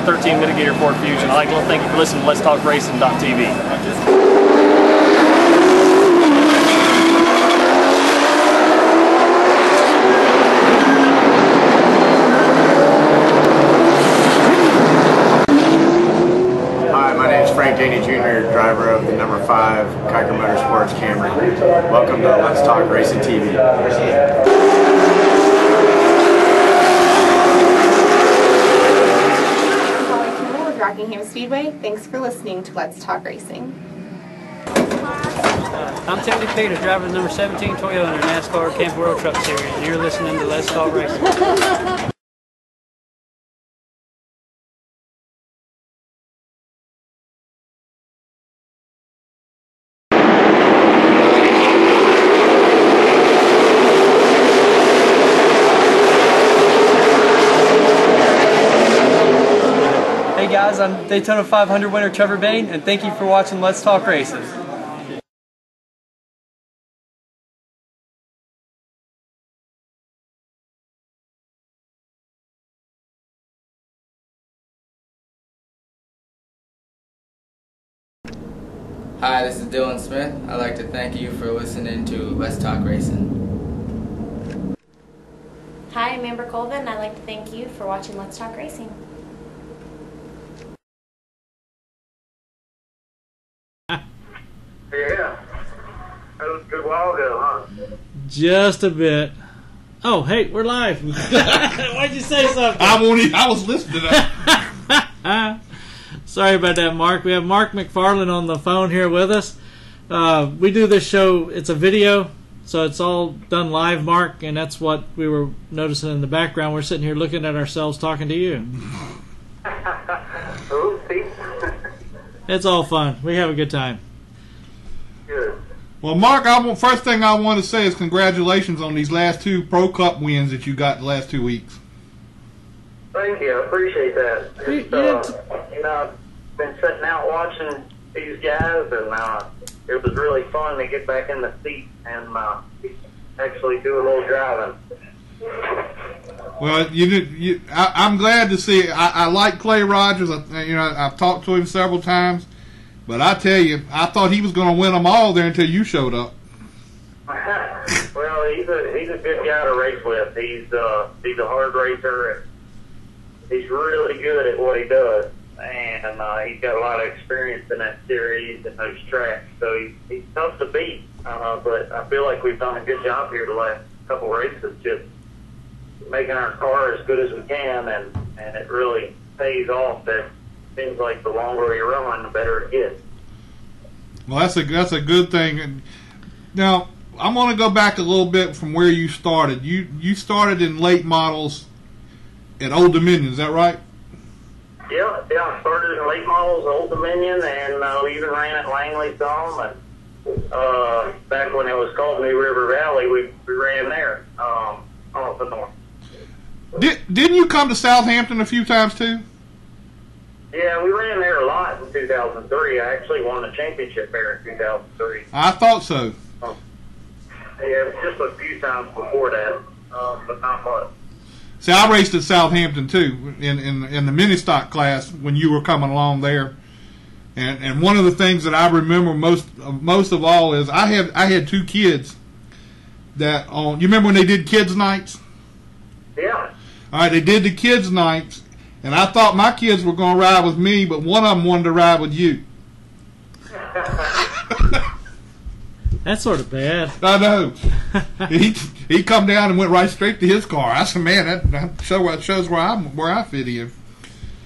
13 mitigator Ford Fusion. I'd like to thank you for listening to Let's Talk Racing.tv. Driver of the number 5 Kiker Motorsports Camry. Welcome to Let's Talk Racing TV. With Rockingham Speedway. Thanks for listening to Let's Talk Racing. I'm Tony Peter, driver of the number 17 Toyota in the NASCAR Camp World Truck Series, and you're listening to Let's Talk Racing. Hey guys, I'm Daytona 500 winner Trevor Bain, and thank you for watching Let's Talk Racing. Hi, this is Dylan Smith. I'd like to thank you for listening to Let's Talk Racing. Hi, I'm Amber Colvin. I'd like to thank you for watching Let's Talk Racing. Yeah, that was a good while ago, huh? Just a bit. Oh, hey, we're live. Why'd you say something? I was listening to that. Sorry about that, Mark. We have Mark McFarland on the phone here with us. We do this show, it's a video, so it's all done live, Mark, and that's what we were noticing in the background. We're sitting here looking at ourselves talking to you. It's all fun. We have a good time. Good. Well, Mark, first thing I want to say is congratulations on these last 2 Pro Cup wins that you got the last 2 weeks. Thank you. I appreciate that. I've been sitting out watching these guys, and it was really fun to get back in the seat and actually do a little driving. Well, I'm glad to see. I like Clay Rogers. I've talked to him several times, but I tell you, I thought he was going to win them all there until you showed up. Well, he's a good guy to race with. He's a hard racer, and he's really good at what he does. And he's got a lot of experience in that series and those tracks, so he's tough to beat. But I feel like we've done a good job here the last couple races, just making our car as good as we can, and it really pays off. That seems like the longer we run, the better it gets. Well, that's a good thing. Now, I'm going to go back a little bit from where you started. You started in late models at Old Dominion, is that right? Yeah. I started in late models, Old Dominion, and we even ran at Langley some. And back when it was called New River Valley, we ran there off the north. Didn't you come to Southampton a few times too? Yeah, we ran there a lot in 2003. I actually won the championship there in 2003. I thought so. Yeah, just a few times before that, but not much. See, I raced at Southampton too in the mini stock class when you were coming along there, and one of the things that I remember most of all is I had 2 kids that you remember when they did kids nights? Yeah. All right, they did the kids nights, and I thought my kids were going to ride with me, but one of them wanted to ride with you. That's sort of bad. I know. he come down and went right straight to his car. I said, man, that shows where I fit in.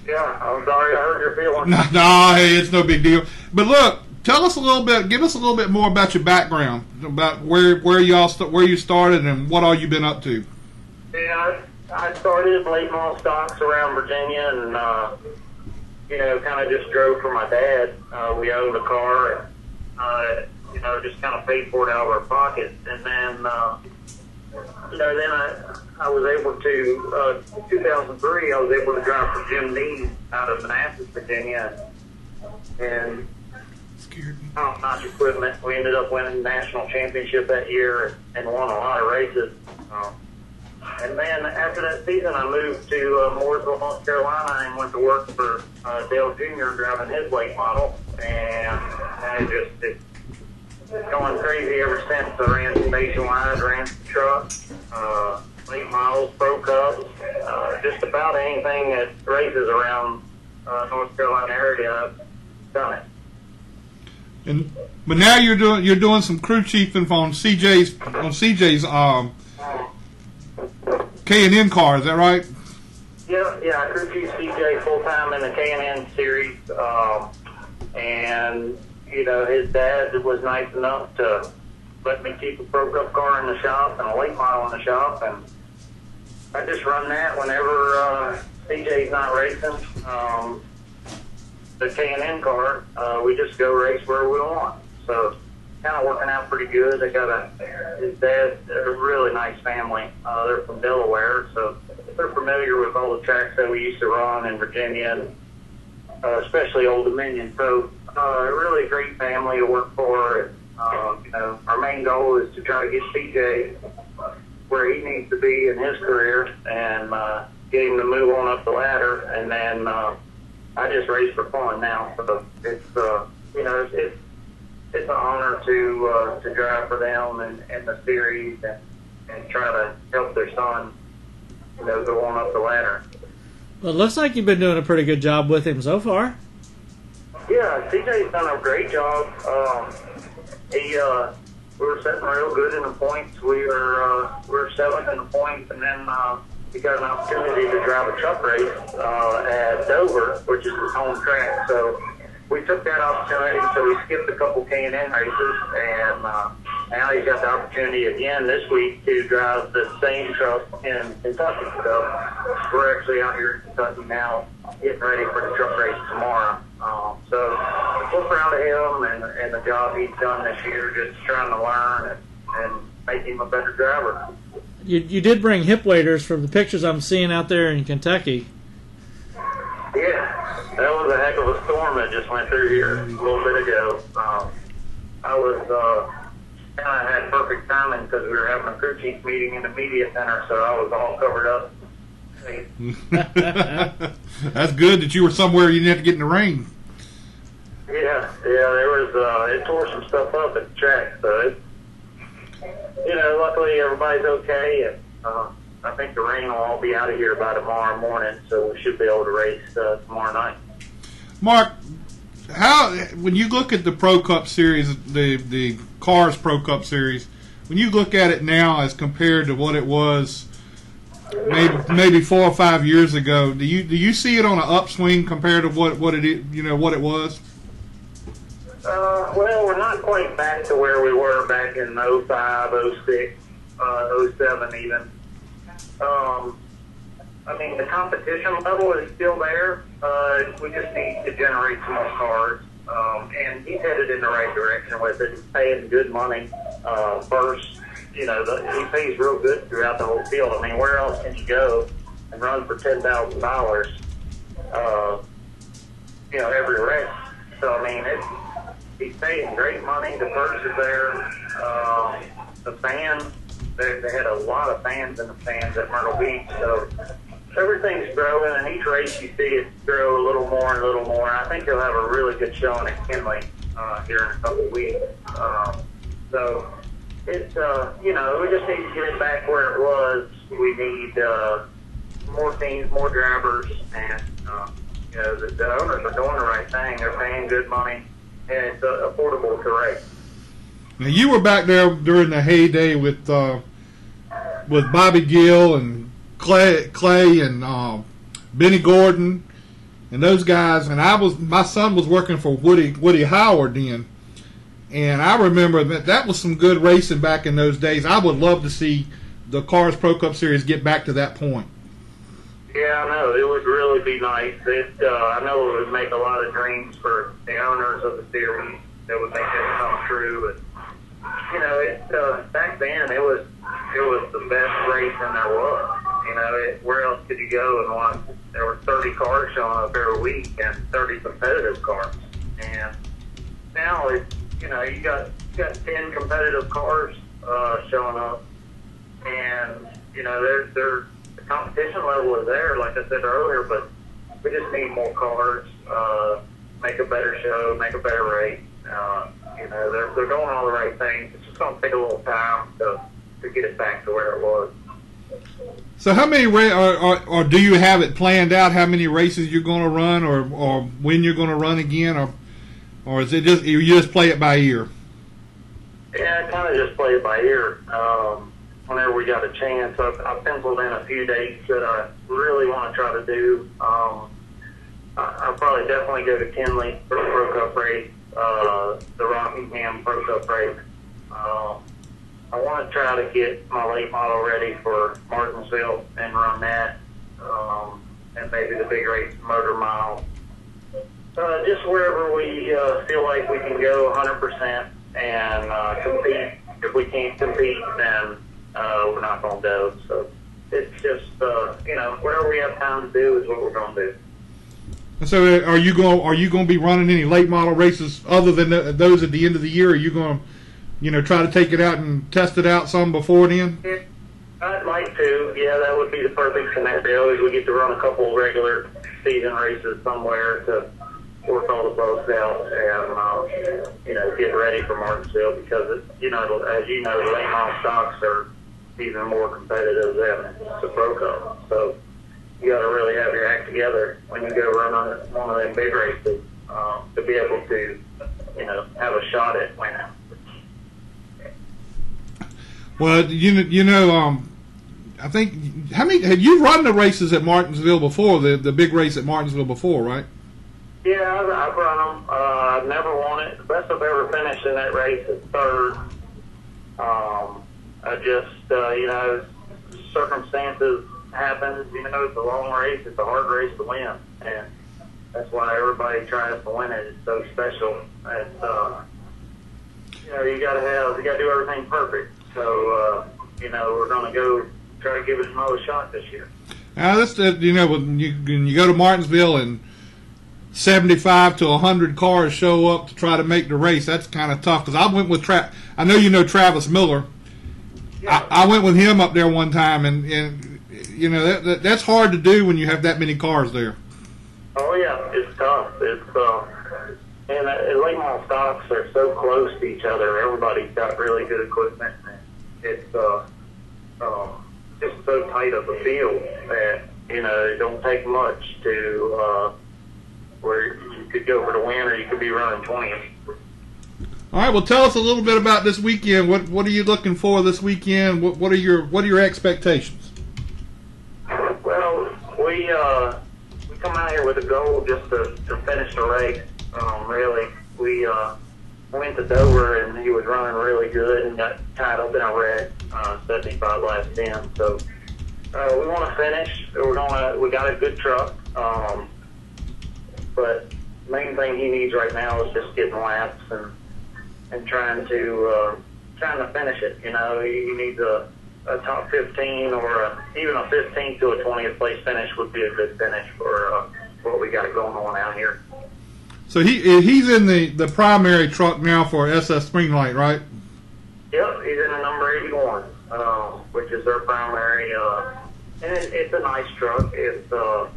Yeah, I'm sorry I hurt your feelings. No, hey, it's no big deal. But look, give us a little bit more about your background, about where you started and what all you've been up to. Yeah, I started late model stocks around Virginia, and kind of just drove for my dad. We owned a car, and just kind of paid for it out of our pockets. And then, then I was able to, 2003, I was able to drive for Jim Dean out of Manassas, Virginia, and top-notch equipment. We ended up winning the national championship that year and won a lot of races. And then after that season, I moved to Mooresville, North Carolina, and went to work for Dale Jr. driving his late model. And it's going crazy ever since. I ran nationwide, ran trucks, late models, Pro Cups, just about anything that races around North Carolina area, I've done it. But now you're doing some crew chiefing on CJ's K&N car. Is that right? Yeah. I crew chief CJ full time in the K&N series, and his dad was nice enough to let me keep a Pro Cup car in the shop and a late model in the shop, and I just run that whenever CJ's not racing. The K&N car, we just go race where we want. So kind of working out pretty good. They got his dad's a really nice family. They're from Delaware, so they're familiar with all the tracks that we used to run in Virginia, and especially Old Dominion. So a really great family to work for. Our main goal is to try to get CJ where he needs to be in his career and get him to move on up the ladder. And then I just race for fun now. So it's an honor to drive for them and the series and try to help their son, go on up the ladder. Well, it looks like you've been doing a pretty good job with him so far. Yeah, CJ's done a great job. We were sitting real good in the points. We were seventh in the points, and then he got an opportunity to drive a truck race at Dover, which is his home track. So we took that opportunity. So we skipped a couple K&N races, and now he's got the opportunity again this week to drive the same truck in Kentucky. So we're actually out here in Kentucky now, getting ready for the truck race tomorrow. So we're proud of him and the job he's done this year, just trying to learn and make him a better driver. You did bring hip waders from the pictures I'm seeing out there in Kentucky. Yeah, that was a heck of a storm that just went through here a little bit ago. I was kind of had perfect timing because we were having a crew chief meeting in the media center, so I was all covered up. That's good that you were somewhere you didn't have to get in the rain. Yeah, there was, it tore some stuff up at the track, so luckily everybody's okay, and I think the rain will all be out of here by tomorrow morning, so we should be able to race tomorrow night. Mark, when you look at the Pro Cup series, the Cars Pro Cup series, when you look at it now as compared to what it was maybe 4 or 5 years ago, do you see it on an upswing compared to what it was? Well, we're not quite back to where we were back in 05, 06, 07 even. The competition level is still there. We just need to generate some more cars. And he's headed in the right direction with it. He's paying good money first. He pays real good throughout the whole field. Where else can you go and run for $10,000? Every race. So he's paying great money. The purse is there. The fans, they had a lot of fans in the stands at Myrtle Beach. So everything's growing, and each race you see it grow a little more and a little more. I think he'll have a really good showing at Kinley here in a couple of weeks. So it's, we just need to get it back where it was. We need more teams, more drivers, and the owners are doing the right thing. They're paying good money, and it's affordable to race. Now you were back there during the heyday with Bobby Gill and Clay and Benny Gordon and those guys, and my son was working for Woody Howard then, and I remember that was some good racing back in those days. I would love to see the Cars Pro Cup Series get back to that point. Yeah, I know. It would really be nice. I know it would make a lot of dreams for the owners of the series. That would make it come true. But back then it was the best racing there was. Where else could you go and watch? There were 30 cars showing up every week and 30 competitive cars. And now you got 10 competitive cars showing up, and you know, the competition level is there, like I said earlier, but we just need more cars, make a better show, make a better race. You know, they're doing all the right things. It's just going to take a little time to get it back to where it was. So how many or do you have it planned out? How many races you're going to run, or when you're going to run again, or is it just you just play it by ear? Yeah, I kind of just play it by ear. Whenever we got a chance, I penciled in a few dates that I really want to try to do. I'll probably definitely go to Kinley for the Pro Cup race, the Rockingham Pro Cup race. I want to try to get my late model ready for Martinsville and run that, and maybe the big race Motor Mile. Just wherever we feel like we can go 100% and compete. If we can't compete, then we're not going to go. So it's just, you know, whatever we have time to do is what we're going to do. So are you going to be running any late model races other than those at the end of the year? Are you going to, you know, try to take it out and test it out some before then? Yeah, I'd like to. Yeah, that would be the perfect scenario. Is we get to run a couple regular season races somewhere to work all the bugs out and you know, get ready for Martinsville, because you know, as you know, the late model stocks are even more competitive than the Pro Cup. So you got to really have your act together when you go run on one of them big races to be able to, you know, have a shot at winning. Well, you know, I think how many had you run the races at Martinsville before, the big race at Martinsville before, right? Yeah, I've run them. I've never won it. The best I've ever finished in that race is third. I just, you know, circumstances happen. You know, it's a long race. It's a hard race to win, and that's why everybody tries to win it. It's so special. It's, you know, you got to do everything perfect. So, you know, we're going to go try to give it another shot this year. That's you know, when you go to Martinsville and 75 to 100 cars show up to try to make the race, that's kind of tough. Because I went with I know you know Travis Miller. Yeah. I went with him up there one time, and you know that's hard to do when you have that many cars there. Oh yeah, it's tough. It's and late model stocks are so close to each other. Everybody's got really good equipment. It's just so tight of a field that, you know, it don't take much to where you could go for the win, or you could be running 20th. All right. Well, tell us a little bit about this weekend. What are you looking for this weekend? What are your expectations? Well, we come out here with a goal just to finish the race. Really, we went to Dover, and he was running really good and got tied up in a wreck, 75 last 10. So we want to finish. We got a good truck, but the main thing he needs right now is just getting laps and trying to finish it. You know, he needs a top 15 or even a 15th to a 20th place finish would be a good finish for what we got going on out here. So he's in the primary truck now for SS Springlight, right? Yep, he's in the number 81, which is their primary, and it's a nice truck. It's a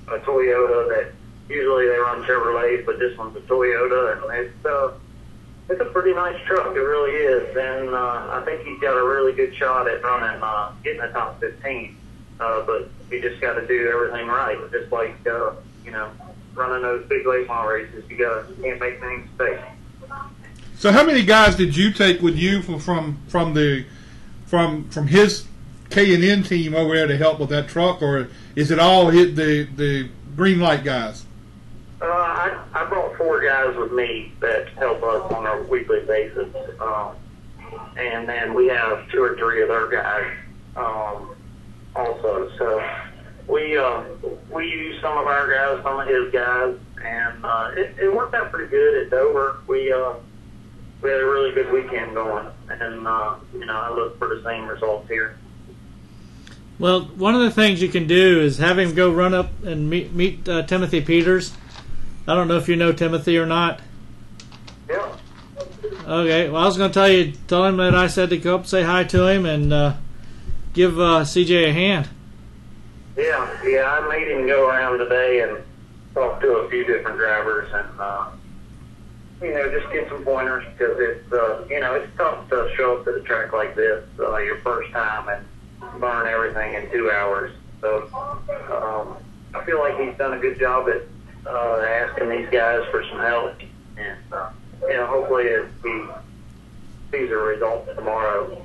Toyota that usually they run Chevrolets, but this one's a Toyota, and it's a pretty nice truck. It really is, and I think he's got a really good shot at running, getting a top 15. But you just got to do everything right. Just like, you know, running those big late model races, you can't make any mistakes. So how many guys did you take with you from his K&N team over there to help with that truck, or is it all the green light guys? I brought 4 guys with me that help us on a weekly basis, and then we have 2 or 3 of their guys also. So we use some of our guys, some of his guys, and it worked out pretty good at Dover. We had a really good weekend going, and you know, I look for the same results here. Well, one of the things you can do is have him go run up and meet Timothy Peters. I don't know if you know Timothy or not. Yeah. Okay. Well, I was going to tell him that I said to go up and say hi to him and give CJ a hand. Yeah, I made him go around today and talk to a few different drivers and, just get some pointers because it's, it's tough to show up to the track like this your first time and learn everything in 2 hours. So I feel like he's done a good job at asking these guys for some help. And, hopefully he sees a result tomorrow.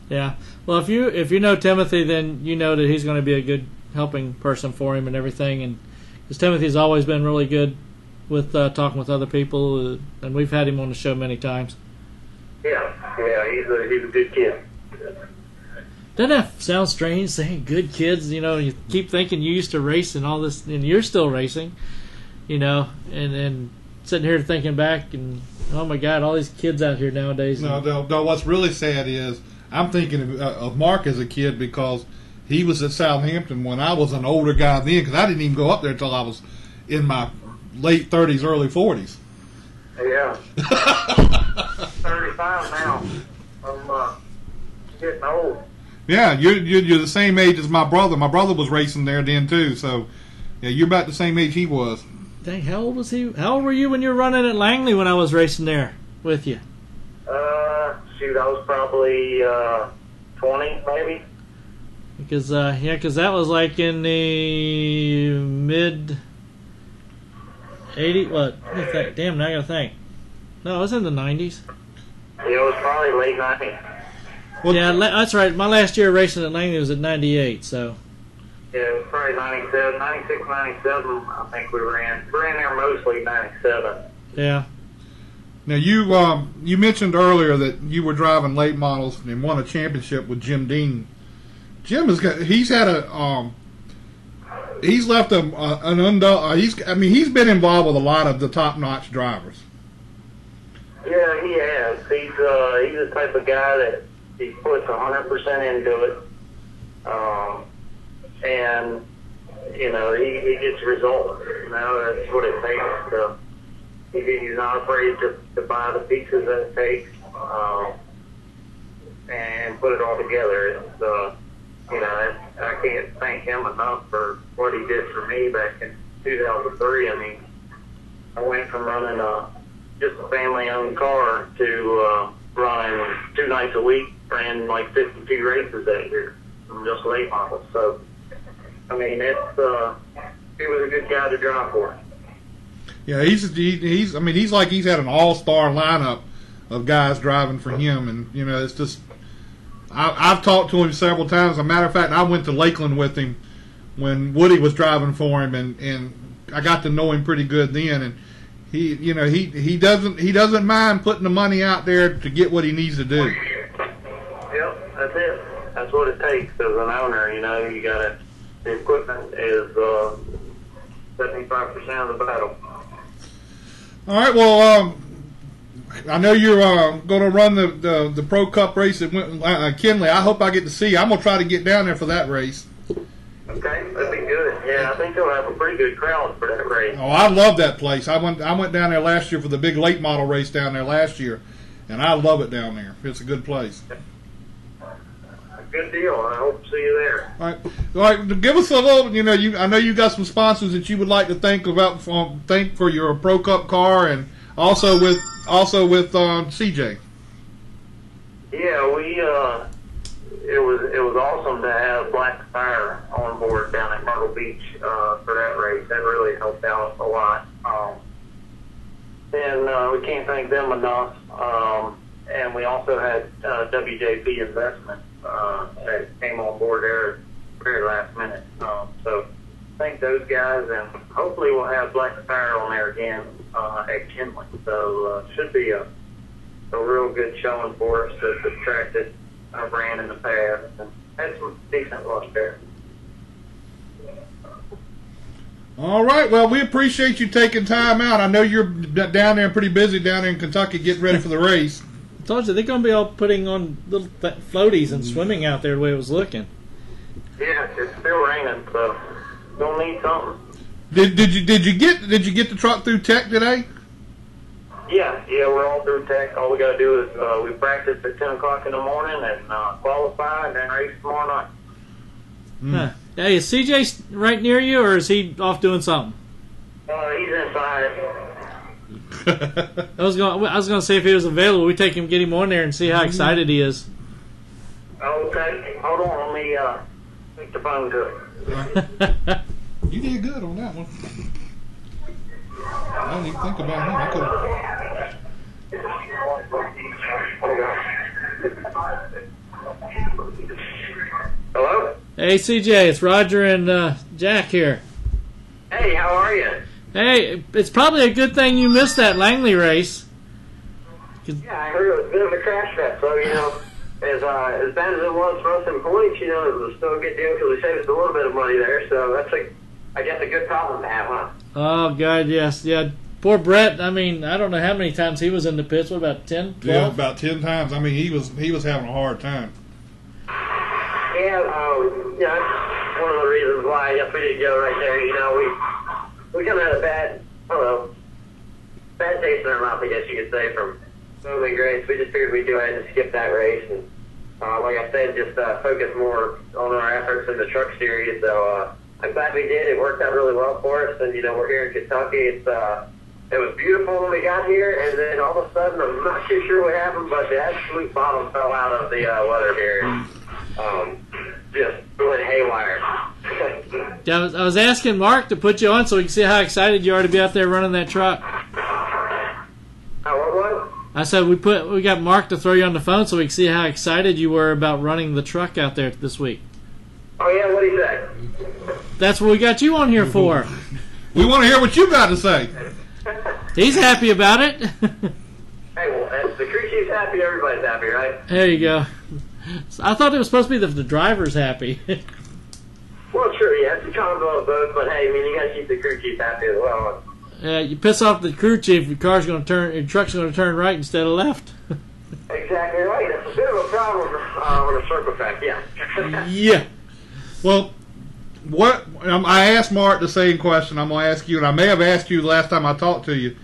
Yeah. Well, if you know Timothy, then you know that he's going to be a good helping person for him and everything. And because Timothy's always been really good with talking with other people, and we've had him on the show many times. Yeah, he's a good kid. Doesn't that sound strange saying good kids? You keep thinking you used to race and all this, and you're still racing, and sitting here thinking back and, oh my God, all these kids out here nowadays. No, what's really sad is I'm thinking of Mark as a kid because he was at Southampton when I was an older guy then, because I didn't even go up there until I was in my late 30s, early 40s. Yeah. 35 now. I'm getting old. Yeah, you're the same age as my brother. My brother was racing there then too, so yeah, you're about the same age he was. Dang, how old was he? How old were you when you were running at Langley when I was racing there with you? I was probably 20 maybe. Because that was like in the mid 80s. What? Let me think. Damn, now I gotta think. No, it was in the 90s. Yeah, it was probably late 90s. Well, yeah, that's right. My last year racing at Langley was at 98. So. Yeah, it was probably 97, 96, 97. I think we ran there mostly 97. Yeah. Now you mentioned earlier that you were driving late models and won a championship with Jim Dean. Jim he's left he's been involved with a lot of the top-notch drivers. Yeah, he has. He's the type of guy that he puts 100% into it, and he gets results. That's what it takes. He's not afraid to buy the pieces that it takes and put it all together. It's I can't thank him enough for what he did for me back in 2003. I mean, I went from running just a family-owned car to running 2 nights a week, ran like 52 races that year from just late models. So, I mean, he was a good guy to drive for. Yeah, he's like he's had an all-star lineup of guys driving for him, and it's just I've talked to him several times. As a matter of fact, I went to Lakeland with him when Woody was driving for him, and I got to know him pretty good then. And he doesn't mind putting the money out there to get what he needs to do. Yep, that's it. That's what it takes as an owner. You got the equipment is 75% of the battle. All right, well, I know you're going to run the Pro Cup race at Kinley. I hope I get to see you. I'm going to try to get down there for that race. Okay, that'd be good. Yeah, I think they'll have a pretty good crowd for that race. Oh, I love that place. I went down there last year for the big late model race down there last year, and I love it down there. It's a good place. Good deal. I hope to see you there. All right. Give us a little. I know you got some sponsors that you would like to thank for your Pro Cup car, and also with CJ. Yeah, it was awesome to have Black Fire on board down at Myrtle Beach for that race. That really helped out a lot. And we can't thank them enough. And we also had WJP Investment that came on board there very last minute. So thank those guys, and hopefully we'll have Black Fire on there again at Kinley. So should be a real good showing for us at the track that I ran in the past and had some decent luck there. All right. Well, we appreciate you taking time out. I know you're down there pretty busy down there in Kentucky getting ready for the race. I told you, they're going to be all putting on little floaties and swimming out there the way it was looking. Yeah, it's still raining, so don't need something. Did you get the truck through Tech today? Yeah, we're all through tech. All we got to do is we practice at 10 o'clock in the morning and qualify and then race tomorrow night. Huh. Hey, is CJ right near you, or is he off doing something? He's inside. I was going to say if he was available, we take him, get him on there, and see how excited he is. Okay, hold on. Let me take the phone to him. You did good on that one. I didn't even think about him. I could. Hello? Hey, CJ, it's Roger and Jack here. Hey, how are you? Hey, it's probably a good thing you missed that Langley race. Yeah, I heard it was a bit of a crash fest, so, as bad as it was for us in points, it was still a good deal because we saved us a little bit of money there, so that's, I guess, a good problem to have, huh? Oh, God, yes. Yeah, poor Brett, I mean, I don't know how many times he was in the pits. What, about 10, 12? Yeah, about 10 times. I mean, he was having a hard time. Yeah, that's one of the reasons why I guess we didn't go right there. We kind of had a bad taste in our mouth, I guess you could say, from Bowman Grace. We just figured we'd go ahead and skip that race and, like I said, just focus more on our efforts in the truck series. So I'm glad we did. It worked out really well for us, and we're here in Kentucky. It was beautiful when we got here, and then all of a sudden, I'm not too sure what happened, but the absolute bottom fell out of the weather here. Just went haywire. Yeah, I was asking Mark to put you on so we can see how excited you are to be out there running that truck. What? I said we got Mark to throw you on the phone so we can see how excited you were about running the truck out there this week. Oh yeah, what'd he say? That's what we got you on here for. We want to hear what you got to say. He's happy about it. Hey, well, if the crew chief's happy, everybody's happy, right? There you go. I thought it was supposed to be the driver's happy. Well, sure, yeah, it's a combo of both, but hey, you got to keep the crew chief happy as well. You piss off the crew chief, your truck's going to turn right instead of left. Exactly right. It's a bit of a problem on a circle track, yeah. Yeah. Well, I asked Mark the same question. I'm going to ask you, and I may have asked you last time I talked to you.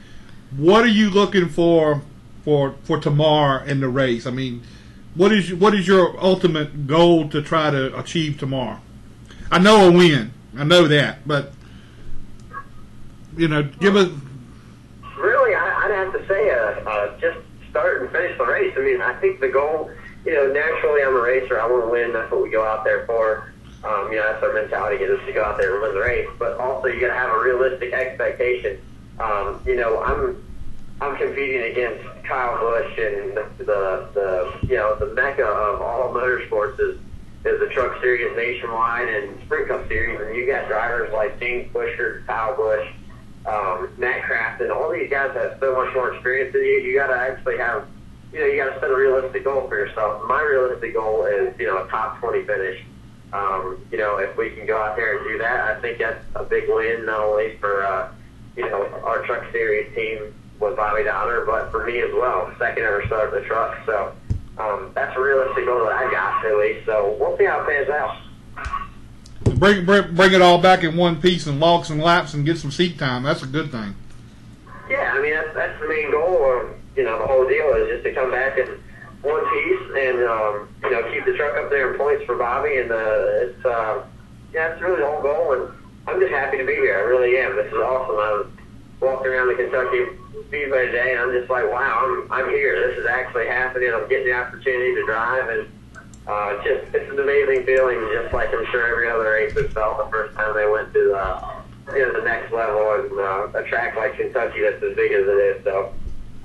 What are you looking for tomorrow in the race? I mean, what is your ultimate goal to try to achieve tomorrow? I know a win. I know that, but give us. Really, I'd have to say just start and finish the race. I mean, I think the goal, naturally I'm a racer. I want to win. That's what we go out there for. That's our mentality, is to go out there and win the race. But also, you got to have a realistic expectation. I'm competing against Kyle Busch, and the mecca of all motorsports is the Truck Series nationwide and Sprint Cup Series, and you got drivers like James Busher, Kyle Busch, Matt Kraft, and all these guys have so much more experience than you. You got to actually have, you got to set a realistic goal for yourself. My realistic goal is, a top 20 finish. If we can go out there and do that, I think that's a big win, not only for, our Truck Series team with Bobby Donner, but for me as well. Second ever start of the truck. So that's a realistic goal that I got, at least. So we'll see how it pans out. Bring it all back in one piece and logs and laps and get some seat time. That's a good thing. Yeah, I mean, that's the main goal of, the whole deal is just to come back in one piece and, keep the truck up there in points for Bobby. And that's really the whole goal. And I'm just happy to be here. I really am. This is awesome. I was walking around the Kentucky Speedway today, and I'm just like, wow, I'm here. This is actually happening. I'm getting the opportunity to drive, and it's an amazing feeling, just like I'm sure every other racer felt the first time they went to the next level, and a track like Kentucky that's as big as it is. So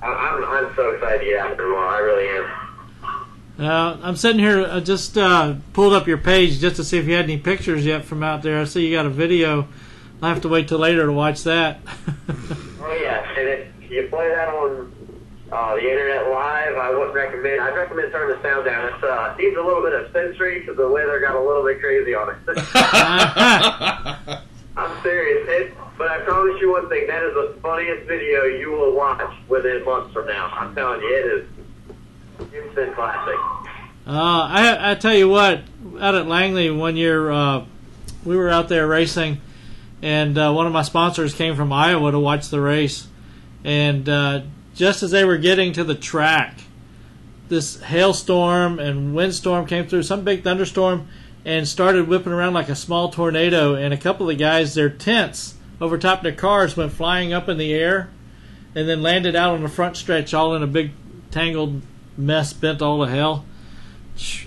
I'm so excited to get out there tomorrow. I really am. I'm sitting here, I just pulled up your page just to see if you had any pictures yet from out there. I see you got a video. I'll have to wait till later to watch that. Oh, yeah, and if you play that on the internet live, I'd recommend turning the sound down. It needs a little bit of sensory because the weather got a little bit crazy on it. I'm serious. But I promise you one thing, that is the funniest video you will watch within months from now. I'm telling you, it is instant classic. I tell you what, out at Langley one year, we were out there racing, and one of my sponsors came from Iowa to watch the race, and just as they were getting to the track, this hailstorm and windstorm came through, some big thunderstorm, and started whipping around like a small tornado. And a couple of guys, their tents over top of their cars went flying up in the air and then landed out on the front stretch all in a big tangled mess, bent all to hell.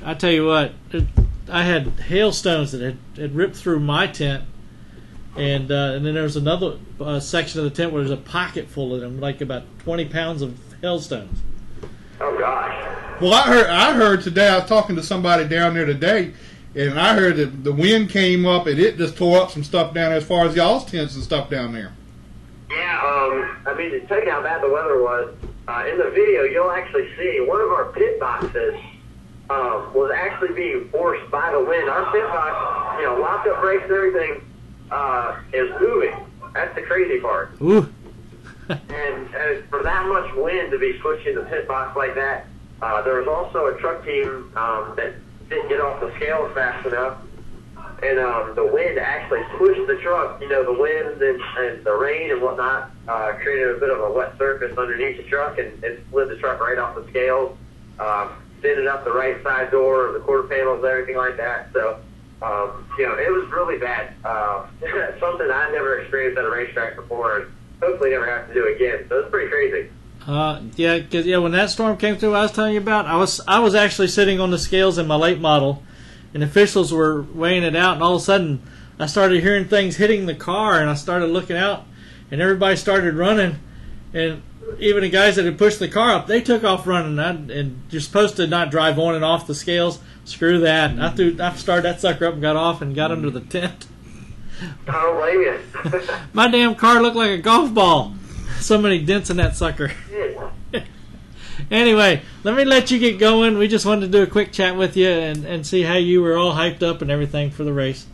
I tell you what, I had hailstones that had ripped through my tent, and then there was another section of the tent where there's a pocket full of them, like about 20 pounds of hailstones. Oh gosh. Well, I heard today. I was talking to somebody down there today, and I heard that the wind came up and it just tore up some stuff down there as far as y'all's tents and stuff down there. Yeah, I mean, to tell you how bad the weather was, in the video you'll actually see one of our pit boxes was actually being forced by the wind. Our pit box, locked up brakes and everything, is moving. That's the crazy part. Ooh. And for that much wind to be pushing the pit box like that, there was also a truck team that didn't get off the scales fast enough, and the wind actually pushed the truck. The wind and the rain and whatnot created a bit of a wet surface underneath the truck, and it slid the truck right off the scales, fitted up the right side door, the quarter panels, everything like that. So, it was really bad. Something I never experienced at a racetrack before, and hopefully never have to do again. So it's pretty crazy. Yeah, because when that storm came through, I was telling you about, I was actually sitting on the scales in my late model, and officials were weighing it out, and all of a sudden I started hearing things hitting the car, and I started looking out, and everybody started running, and even the guys that had pushed the car up, they took off running. And you're supposed to not drive on and off the scales. Screw that. Mm-hmm. I started that sucker up and got off and got under the tent. I don't blame you. My damn car looked like a golf ball. So many dents in that sucker. Yeah. Anyway, let me let you get going. We just wanted to do a quick chat with you and see how you were all hyped up and everything for the race.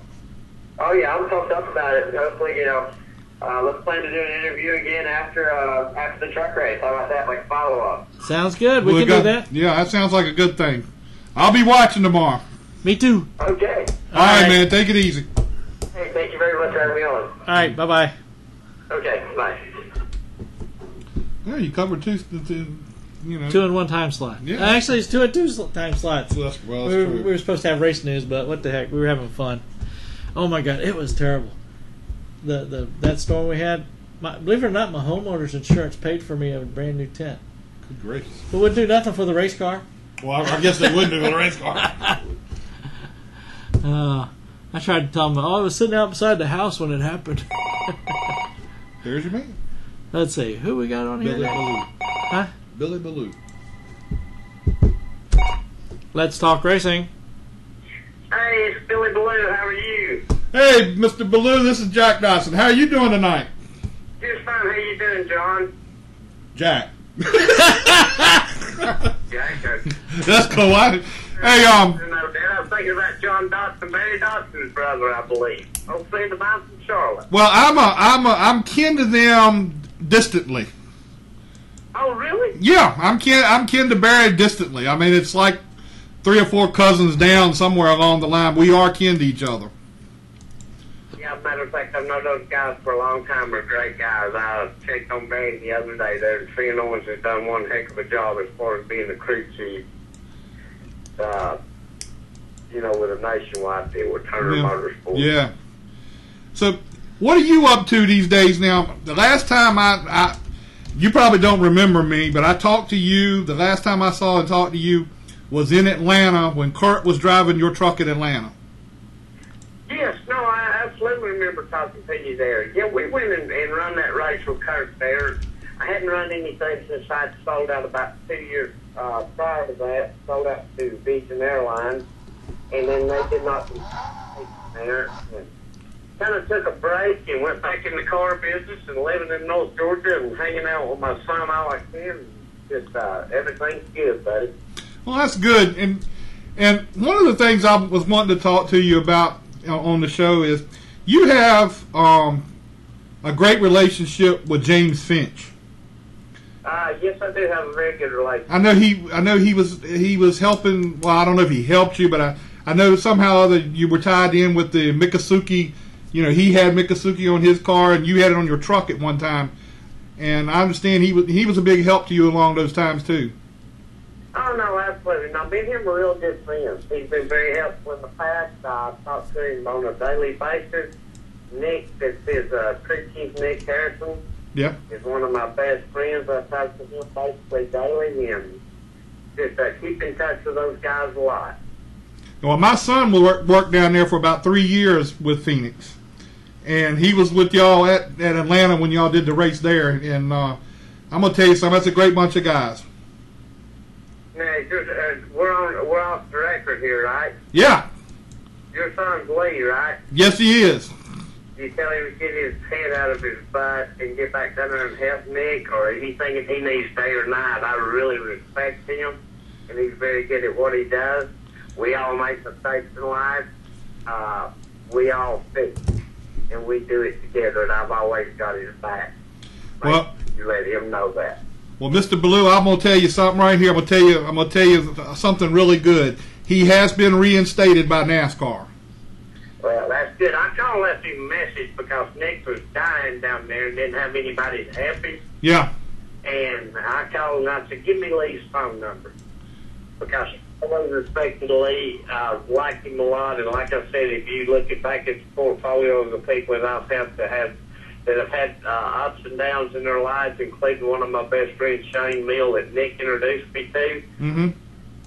Oh yeah, I'm pumped up about it. Hopefully, let's plan to do an interview again after the truck race. How about that, like follow up? Sounds good. We can do that. Yeah, that sounds like a good thing. I'll be watching tomorrow. Me too. Okay. All right, man. Take it easy. Hey, thank you very much for having me on. All right. Bye bye. Okay. Bye. Yeah, you covered two. 2 in 1 time slot. Yeah. Actually, it's 2 in 2 time slots. Well, that's we true. were supposed to have race news, but what the heck? We were having fun. Oh my God, it was terrible. That storm we had. Believe it or not, my homeowner's insurance paid for me a brand new tent. Good gracious. But wouldn't do nothing for the race car. Well, I guess they wouldn't do the race car. I tried to tell them, I was sitting out beside the house when it happened. There's your man. Let's see, who we got on here? Billy Ballew. Huh? Billy Ballew. Let's talk racing. Hey, it's Billy Ballew. How are you? Hey, Mr. Ballew, this is Jack Dodson. How are you doing tonight? Just fine. How you doing, John? Jack. Jack. That's cool. No doubt. I was thinking about John Dodson, Barry Dodson's brother, I believe. Old friend of mine from Charlotte. Well, I'm kin to them distantly. Oh, really? Yeah, I'm kin to Barry distantly. I mean, it's like 3 or 4 cousins down somewhere along the line. We are kin to each other. Yeah, matter of fact, I've known those guys for a long time. They're great guys. I checked on Barry the other day. They're Tree Owens has done one heck of a job as far as being the crew chief. With a nationwide deal with Turner Motorsports. Yeah. So, what are you up to these days now? The last time you probably don't remember me, but I talked to you. The last time I saw and talked to you was in Atlanta when Kurt was driving your truck in Atlanta. Yes, no, I absolutely remember talking to you there. Yeah, we went and run that race with Kurt there. I hadn't run anything since I'd sold out about 2 years prior to that. Sold out to Vision Airlines, and then they did not there. Kind of took a break and went back in the car business and living in North Georgia and hanging out with my son all I can. Just everything's good, buddy. Well, that's good. And one of the things I was wanting to talk to you about on the show is you have a great relationship with James Finch. Yes, I do have a very good relationship. I know he was helping. Well, I don't know if he helped you, but I know somehow or other you were tied in with the Mikasuki. He had Mikasuki on his car, and you had it on your truck at one time. and I understand he was a big help to you along those times too. Oh, no, absolutely. Now, me and him are real good friends. He's been very helpful in the past. I talk to him on a daily basis. Nick, that's his crew chief, Nick Harrison, Yeah. is one of my best friends. I talk to him basically daily, and just keep in touch with those guys a lot. Well, my son worked down there for about 3 years with Phoenix, and he was with y'all at Atlanta when y'all did the race there. And I'm gonna tell you something. That's a great bunch of guys. Now, we're off the record here, right? Yeah. Your son's Lee, right? Yes, he is. You tell him to get his head out of his butt and get back down there and help Nick, or anything if he needs day or night. I really respect him, and he's very good at what he does. We all make mistakes in life. We all fix it, and we do it together, and I've always got his back. Well, You let him know that. Well, Mr. Ballew, I'm gonna tell you something right here. I'm gonna tell you something really good. He has been reinstated by NASCAR. Well, that's good. I kind of left him a message because Nick was dying down there and didn't have anybody to help him. Yeah. And I called him and I said, give me Lee's phone number. Because I always respected Lee. I liked him a lot. And like I said, if you look back at the portfolio of the people that I've helped that have had ups and downs in their lives, including one of my best friends, Shane Mill, that Nick introduced me to,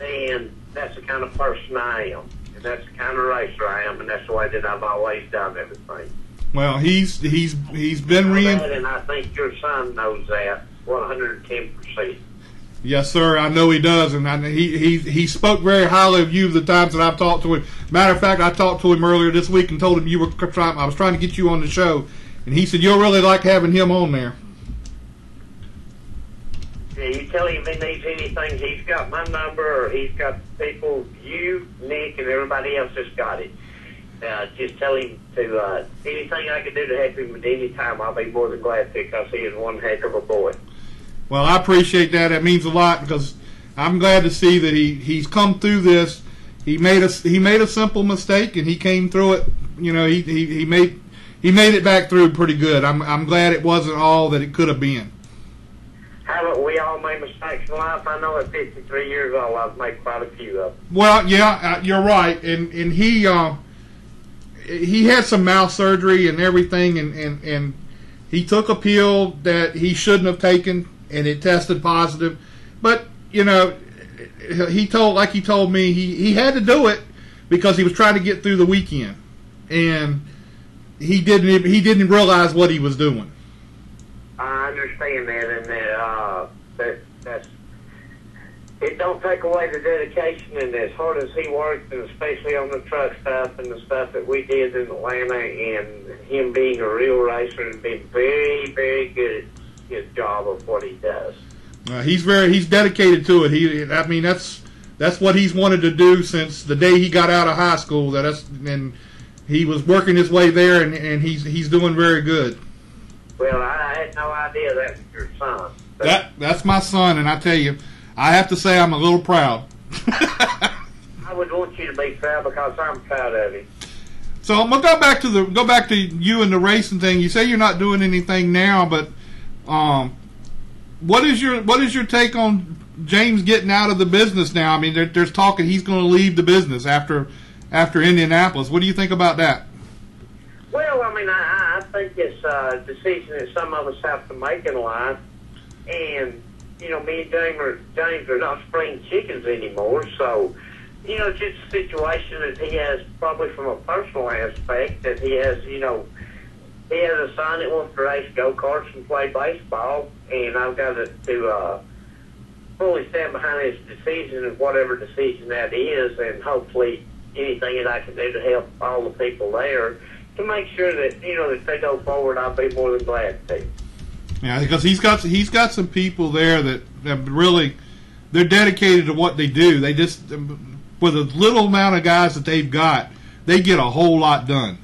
and that's the kind of person I am. And that's the kind of racer I am, and that's the way that I've always done everything. Well, he's been reinstated, and I think your son knows that 110%. Yes, sir. I know he does, and he spoke very highly of you the times that I've talked to him. Matter of fact, I talked to him earlier this week and told him I was trying to get you on the show, and he said you'll really like having him on there. Yeah, you tell him if he needs anything, he's got my number, or he's got people, you, Nick, and everybody else that's got it. Just tell him to, anything I can do to help him at any time, I'll be more than glad to, because he is one heck of a boy. Well, I appreciate that. That means a lot, because I'm glad to see that he's come through this. He made a simple mistake, and he came through it. You know, he made it back through pretty good. I'm glad it wasn't all that it could have been. Haven't we all made mistakes in life? I know at 53 years old, I've made quite a few of them. Well, yeah, you're right, and he had some mouth surgery and everything, and he took a pill that he shouldn't have taken, and it tested positive. But you know, he told me he had to do it because he was trying to get through the weekend, and he didn't realize what he was doing. I understand that, and that's it. Don't take away the dedication, and as hard as he worked, and especially on the truck stuff and the stuff that we did in Atlanta, and him being a real racer and being very, very good at his job of what he does. He's dedicated to it. That's what he's wanted to do since the day he got out of high school. And he was working his way there, and he's doing very good. Well, I had no idea that was your son. That's my son, and I tell you, I have to say I'm a little proud. I would want you to be proud because I'm proud of him. So I'm gonna go back to you and the racing thing. You say you're not doing anything now, but what is your take on James getting out of the business now? I mean, there's talk that he's going to leave the business after Indianapolis. What do you think about that? Well, I mean, I think it's a decision that some of us have to make in life, and you know, me and James are not spring chickens anymore. So, you know, it's just a situation that he has, probably from a personal aspect, that he has, you know, he has a son that wants to race go-karts and play baseball, and I've got to fully stand behind his decision, and whatever decision that is, and hopefully anything that I can do to help all the people there to make sure that, you know, that they go forward, I'll be more than glad to. Yeah, because he's got some people there that really, they're dedicated to what they do. They just, with a little amount of guys that they've got, they get a whole lot done.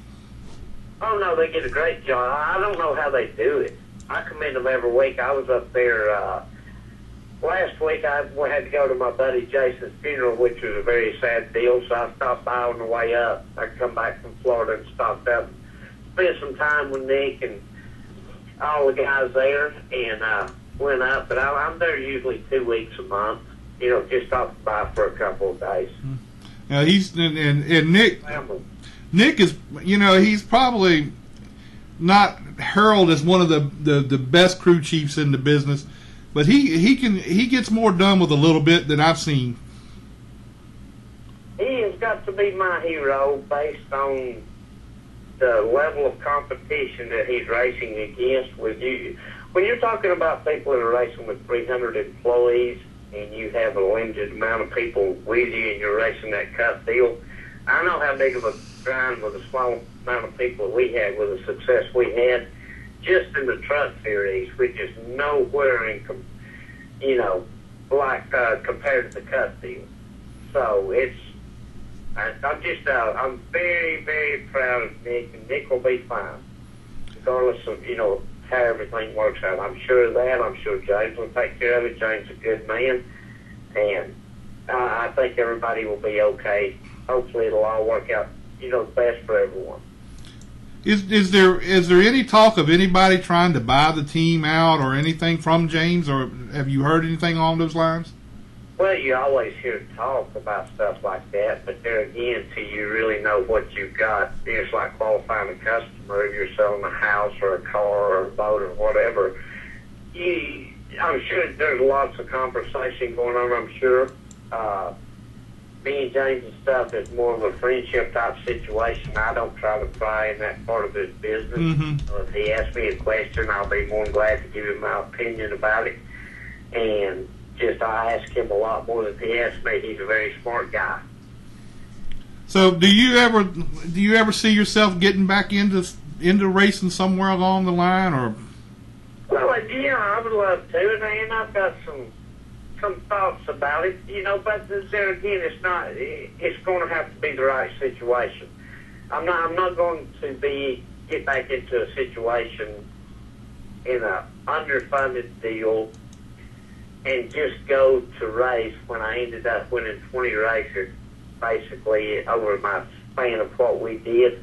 Oh, no, they get a great job. I don't know how they do it. I commend them every week. I was up there last week. I had to go to my buddy Jason's funeral, which was a very sad deal, so I stopped by on the way up. I come back from Florida and stopped up, spent some time with Nick, and all the guys there and went up. But I'm there usually 2 weeks a month. You know, just off by for a couple of days. He's and Nick. Nick is, you know, he's probably not heralded as one of the best crew chiefs in the business, but he gets more done with a little bit than I've seen. He has got to be my hero based on the level of competition that he's racing against. With you, when you're talking about people that are racing with 300 employees and you have a limited amount of people with you and you're racing that cup deal, I know how big of a grind with a small amount of people we had with the success we had just in the truck series, which is nowhere in, compared to the cup deal. So I'm very, very proud of Nick, and Nick will be fine, regardless of, how everything works out. I'm sure of that. I'm sure James will take care of it. James is a good man, and I think everybody will be okay. Hopefully it'll all work out, best for everyone. Is there any talk of anybody trying to buy the team out or anything from James, or have you heard anything along those lines? Well, you always hear talk about stuff like that, but there again, till you really know what you've got, it's like qualifying a customer. If you're selling a house or a car or a boat or whatever, I'm sure there's lots of conversation going on, I'm sure. Me and James and stuff is more of a friendship type situation. I don't try to pry in that part of his business. Mm-hmm. If he asks me a question, I'll be more than glad to give him my opinion about it. And I ask him a lot more than he asks me. He's a very smart guy. So, do you ever see yourself getting back into racing somewhere along the line, or? Well, yeah, I would love to, and I've got some thoughts about it, but there again, it's going to have to be the right situation. I'm not going to get back into a situation in a underfunded deal and just go to race when I ended up winning 20 races basically over my span of what we did.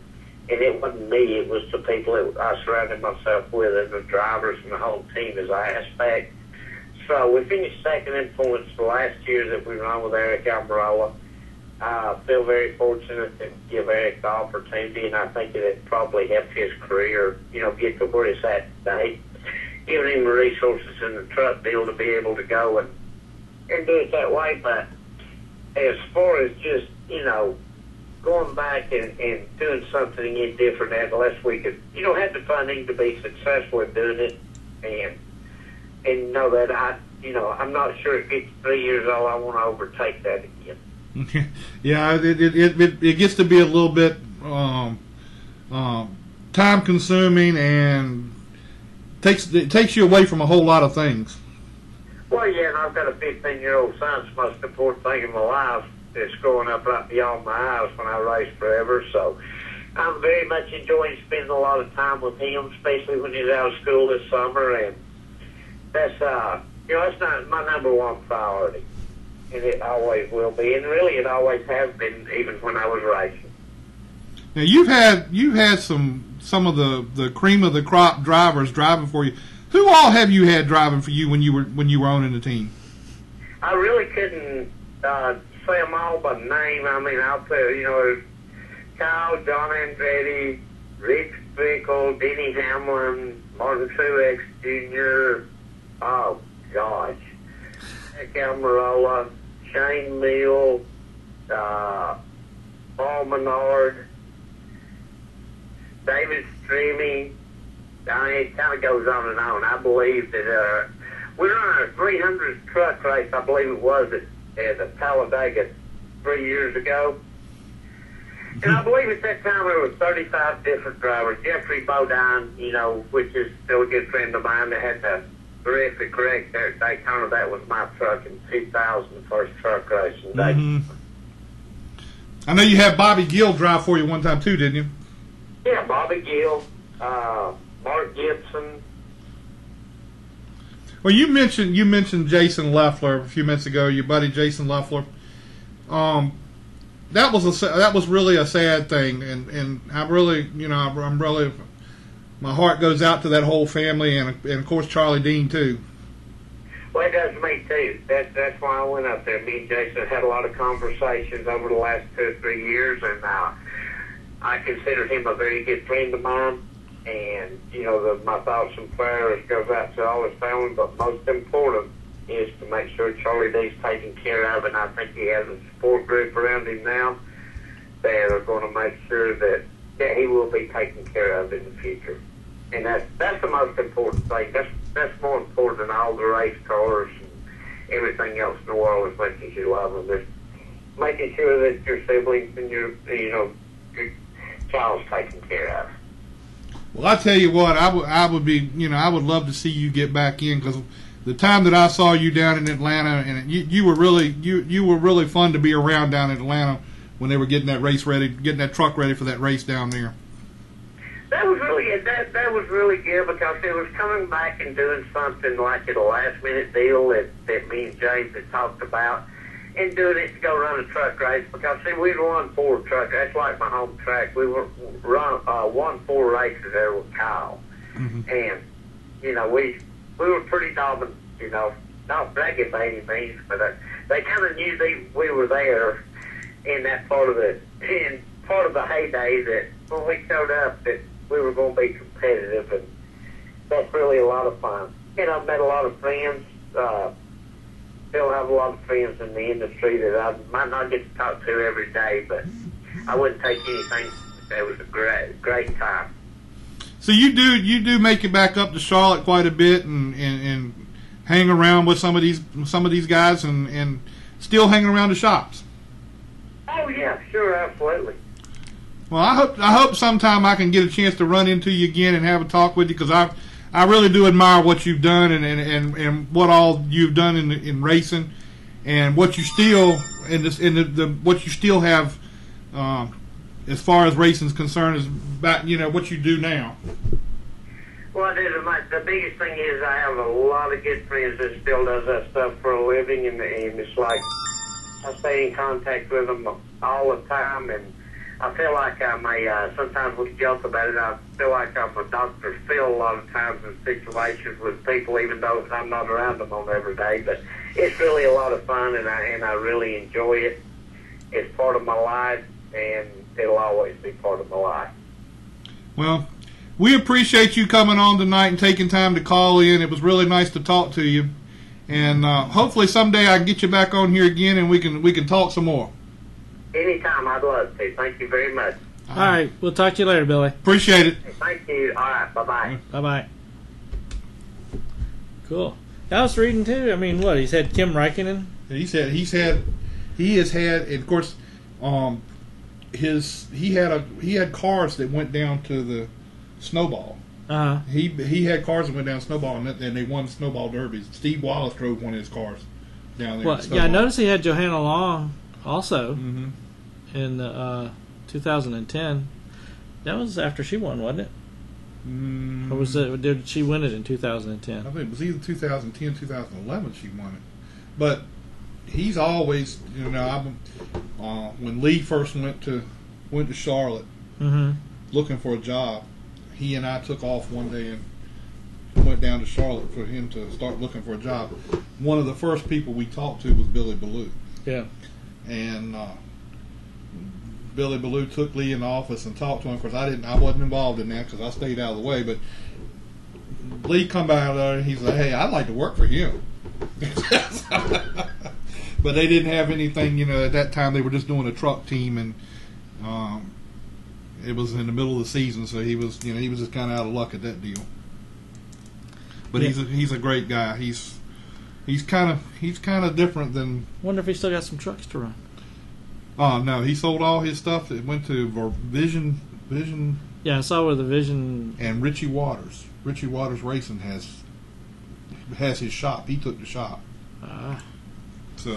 And it wasn't me, it was the people that I surrounded myself with, and the drivers and the whole team as I aspect. So we finished second in points the last year that we run with Eric Almirola. I feel very fortunate to give Eric the opportunity, and I think that it probably helped his career, get to where it's at today, giving him the resources in the truck deal to be able to go and do it that way. But as far as just, going back and doing something again different, unless we could, have the funding to be successful in doing it, and know that I'm not sure at 53 years old I want to overtake that again. Yeah, it gets to be a little bit time consuming, and it takes you away from a whole lot of things. Well, yeah, and I've got a 15-year-old son. It's the most important thing in my life. It's growing up right beyond my eyes when I race forever. So I'm very much enjoying spending a lot of time with him, especially when he's out of school this summer. And that's that's not my number one priority, and it always will be. And really, it always has been, even when I was racing. Now you've had some of the cream of the crop drivers driving for you. Who all have you had driving for you when you were owning the team? I really couldn't say them all by name. I mean, I'll tell you, Kyle, John Andretti, Rick Fickle, Denny Hamlin, Martin Truex Jr. Oh gosh, Nick Almirola, Shane Mill, Paul Menard, David Streamy. It kind of goes on and on. I believe that we ran a 300 truck race, I believe it was, at Talladega 3 years ago. And I believe at that time there were 35 different drivers. Jeffrey Bodine, which is still a good friend of mine, that had the terrific wreck there at Daytona. That was my truck in 2000, the first truck race in Daytona. Mm-hmm. I know you had Bobby Gill drive for you one time too, didn't you? Yeah, Bobby Gill, Mark Gibson. Well, you mentioned Jason Leffler a few minutes ago. Your buddy Jason Leffler. That was really a sad thing, and I really, I'm really my heart goes out to that whole family, and of course Charlie Dean too. Well, it does me too. That's why I went up there. Me and Jason had a lot of conversations over the last 2 or 3 years, and I considered him a very good friend of mine. And my thoughts and prayers goes out to all his family. But most important is to make sure Charlie D's taken care of, and I think he has a support group around him now that are going to make sure that he will be taken care of in the future. And that's the most important thing. That's more important than all the race cars and everything else in the world, is making sure you love them. Just making sure that your siblings and your child's taken care of. Well, I tell you what, I would love to see you get back in, because the time that I saw you down in Atlanta, and you were really fun to be around down in Atlanta when they were getting that race ready, getting that truck ready for that race down there. That was really good, because it was coming back and doing something like a last minute deal that me and James had talked about, and doing it to go run a truck race. Because see, we'd run 4 truck. That's like my home track. We won 4 races there with Kyle, and we were pretty dominant. Not bragging by any means, but they kind of knew we were there in that part of the heyday, that when we showed up that we were going to be competitive, and that's really a lot of fun. And I've met a lot of friends. Still have a lot of friends in the industry that I might not get to talk to every day, but I wouldn't take anything. It was a great time. So you do make it back up to Charlotte quite a bit, and hang around with some of these guys, and still hanging around the shops. Oh yeah, sure, absolutely. Well, I hope sometime I can get a chance to run into you again and have a talk with you, because I really do admire what you've done, and what all you've done in racing, and what you still what you still have as far as racing's concerned, is about what you do now. Well, the biggest thing is I have a lot of good friends that still does that stuff for a living, and it's like I stay in contact with them all the time, and I feel like I'm sometimes we joke about it, I feel like I'm a Dr. Phil a lot of times in situations with people, even though I'm not around them on every day. But it's really a lot of fun, and I really enjoy it. It's part of my life, and it'll always be part of my life. Well, we appreciate you coming on tonight and taking time to call in. It was really nice to talk to you, and hopefully someday I can get you back on here again, and we can talk some more. Anytime, I'd love to. Thank you very much. All right, we'll talk to you later, Billy. Appreciate it. Thank you. All right, bye-bye. Bye-bye. Cool. I was reading, too. I mean, what, he's had Kim Räikkönen? He has had, and of course, he had cars that went down to the Snowball. Uh-huh. He had cars that went down Snowball, and they won Snowball Derbies. Steve Wallace drove one of his cars down there. Well, yeah, I noticed he had Johanna Long also in 2010. That was after she won, wasn't it? Or was it? Did she win it in 2010? I think it was either 2010, 2011 she won it. But he's always, when Lee first went to Charlotte looking for a job, he and I took off one day and went down to Charlotte for him to start looking for a job. One of the first people we talked to was Billy Ballew. Yeah. And Billy Ballew took Lee in the office and talked to him. Of course, I wasn't involved in that because I stayed out of the way. But Lee come by there and he's like, "Hey, I'd like to work for him." But they didn't have anything, at that time. They were just doing a truck team, and it was in the middle of the season, so he was just kind of out of luck at that deal. But he's a great guy. He's kind of different than. Wonder if he still got some trucks to run. Oh no, he sold all his stuff. It went to Vision. Yeah, I saw where the Vision and Richie Waters. Richie Waters Racing has his shop. He took the shop. So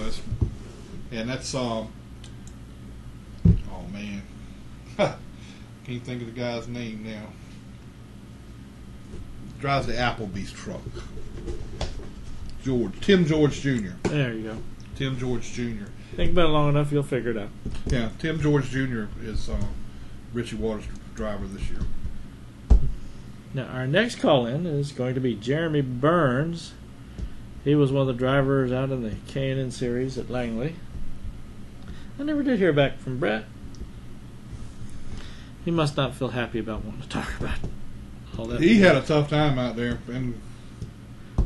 that's oh man, can't think of the guy's name now. Drives the Applebee's truck. Tim George Jr. There you go. Tim George Jr. Think about it long enough, you'll figure it out. Yeah, Tim George Jr. is Richie Waters' driver this year. Now, our next call-in is going to be Jeremy Burns. He was one of the drivers out in the K&N series at Langley. I never did hear back from Brett. He must not feel happy about wanting to talk about all that. He had a tough time out there. And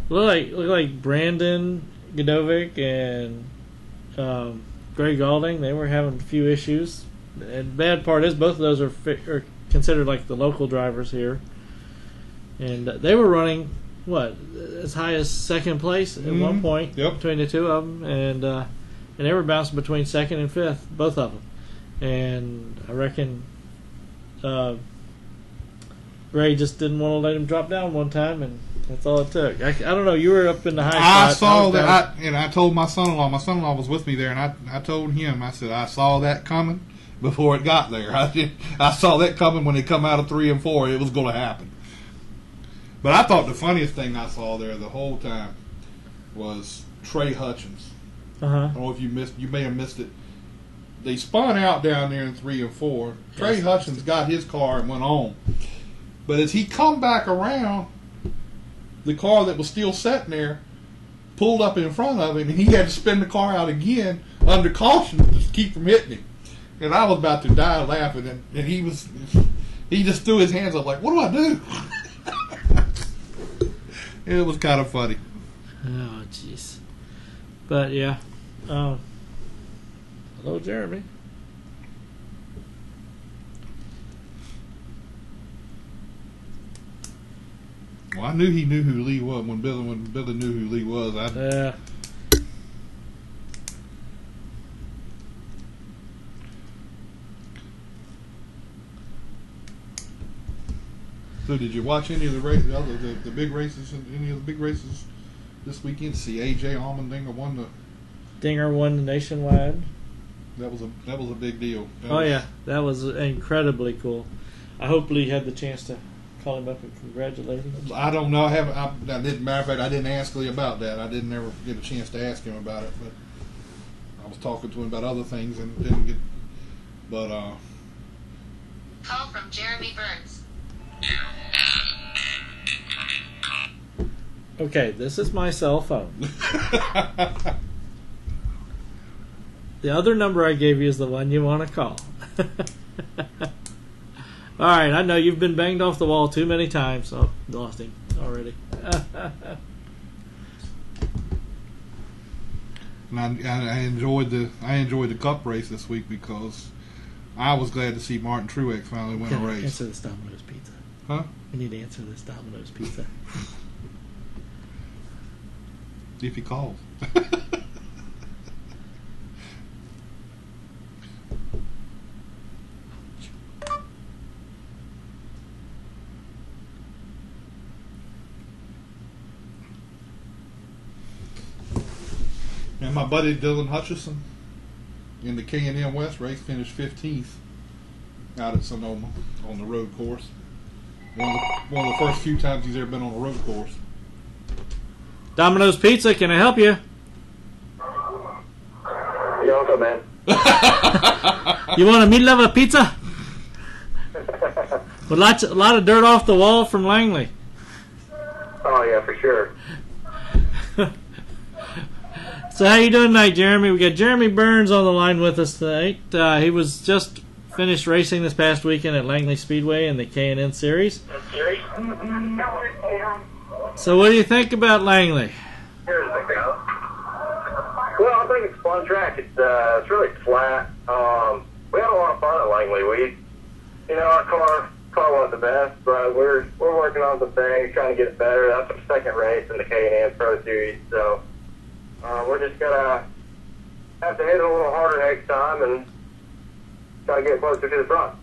Look like Brandon Godovic and Greg Galding, they were having a few issues. And the bad part is both of those are considered like the local drivers here. And they were running, as high as second place at one point between the two of them. And they were bouncing between second and fifth, both of them. And I reckon Ray just didn't want to let him drop down one time, and that's all it took. I don't know. You were up in the high spot. I saw that, and I told my son-in-law. My son-in-law was with me there, and I told him. I said I saw that coming before it got there. I saw that coming when they come out of 3 and 4. It was going to happen. But I thought the funniest thing I saw there the whole time was Trey Hutchins. I don't know if you may have missed it. They spun out down there in 3 and 4. Trey Hutchins got his car and went on. But as he come back around, the car that was still sitting there pulled up in front of him, and he had to spin the car out again under caution to keep from hitting him. And I was about to die laughing, and he just threw his hands up like, "What do I do?" It was kind of funny. Oh, jeez. But yeah. Hello, Jeremy. Well, I knew he knew who Lee was when Billy knew who Lee was. Yeah. So, did you watch any of the races, the big races, any of the big races this weekend? See AJ Allmendinger won the. Dinger won the nationwide. That was a big deal. That was incredibly cool. I hope Lee had the chance to call him up and congratulate him. I don't know. I didn't. Matter of fact, I didn't ask Lee about that. I didn't ever get a chance to ask him about it. But I was talking to him about other things and didn't get. But call from Jeremy Burns. Okay, this is my cell phone. The other number I gave you is the one you want to call. All right, I know you've been banged off the wall too many times. Oh, lost him already. And I enjoyed the Cup race this week because I was glad to see Martin Truex finally win a race. Answer this Domino's pizza. Huh? We need to answer this Domino's pizza. If he calls. And my buddy Dylan Hutchison in the K&N West race finished 15th out at Sonoma on the road course. One of the first few times he's ever been on a road course. Domino's Pizza, can I help you? Yo, what's up, man? You want a meat-lover pizza? With a lot of dirt off the wall from Langley. Oh, yeah, for sure. So how you doing tonight, Jeremy? We got Jeremy Burns on the line with us tonight. He was just finished racing this past weekend at Langley Speedway in the K&N Series. So what do you think about Langley? Well, I think it's a fun track. It's really flat. We had a lot of fun at Langley. Our car wasn't the best, but we're working on some things, trying to get it better. That's our second race in the K&N Pro Series, so we're just gonna have to hit it a little harder next time and try to get closer to the front.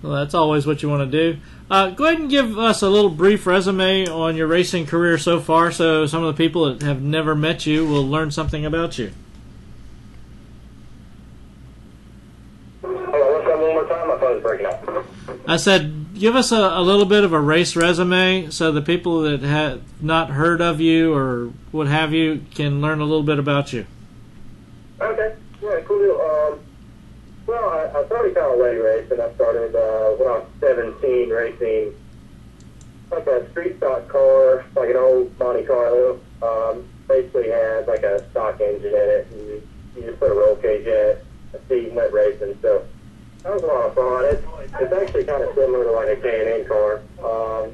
Well, that's always what you want to do. Go ahead and give us a little brief resume on your racing career so far, so some of the people that have never met you will learn something about you. Hold on, let's have one more time. My phone's breaking up. I said, give us a little bit of a race resume so the people that have not heard of you or what have you can learn a little bit about you. Okay, yeah, cool deal. Well, I started kind of late racing. I started when I was 17 racing like a street stock car, like an old Monte Carlo. Basically had like a stock engine in it, and you just put a roll cage in it, a seat, and went racing. So that was a lot of fun. It's actually kind of similar to like a K&N car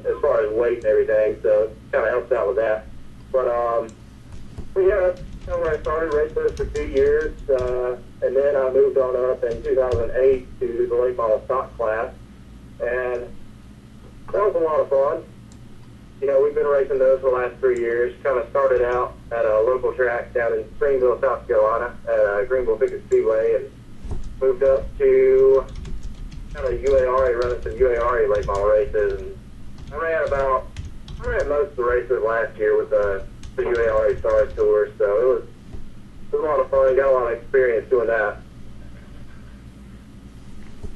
as far as weight and everything, so it kind of helps out with that. But yeah, that's where I started racing for 2 years, and then I moved on up in 2008 to the late model stock class, and that was a lot of fun. You know, we've been racing those for the last 3 years. Kind of started out at a local track down in Springville, South Carolina, at Greenville Pickett Speedway, and moved up to kind of UARE, running some UARE late model races. And I ran most of the races last year with the UARE Stars Tour, so it was a lot of fun. Got a lot of experience doing that.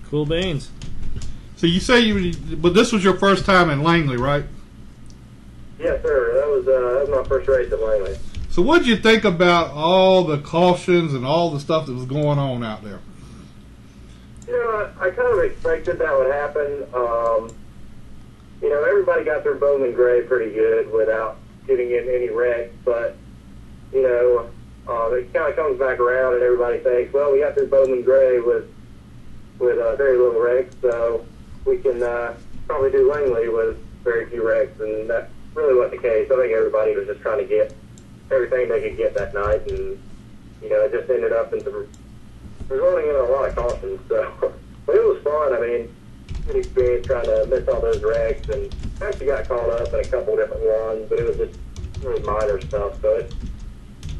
Cool beans. So you say but this was your first time in Langley, right? Yes, sir. That was my first race at Langley. So what did you think about all the cautions and all the stuff that was going on out there? You know, I kind of expected that would happen. You know, everybody got their Bowman Gray pretty good without getting in any wrecks, but, you know, it kind of comes back around and everybody thinks, well, we got through Bowman Gray with very little wrecks, so we can probably do Langley with very few wrecks, and that really wasn't the case. I think everybody was just trying to get everything they could get that night, and, you know, it just ended up in resulting in a lot of cautions, so but it was fun. I mean, good experience trying to miss all those wrecks, and actually got caught up in a couple different ones, but it was just really minor stuff. So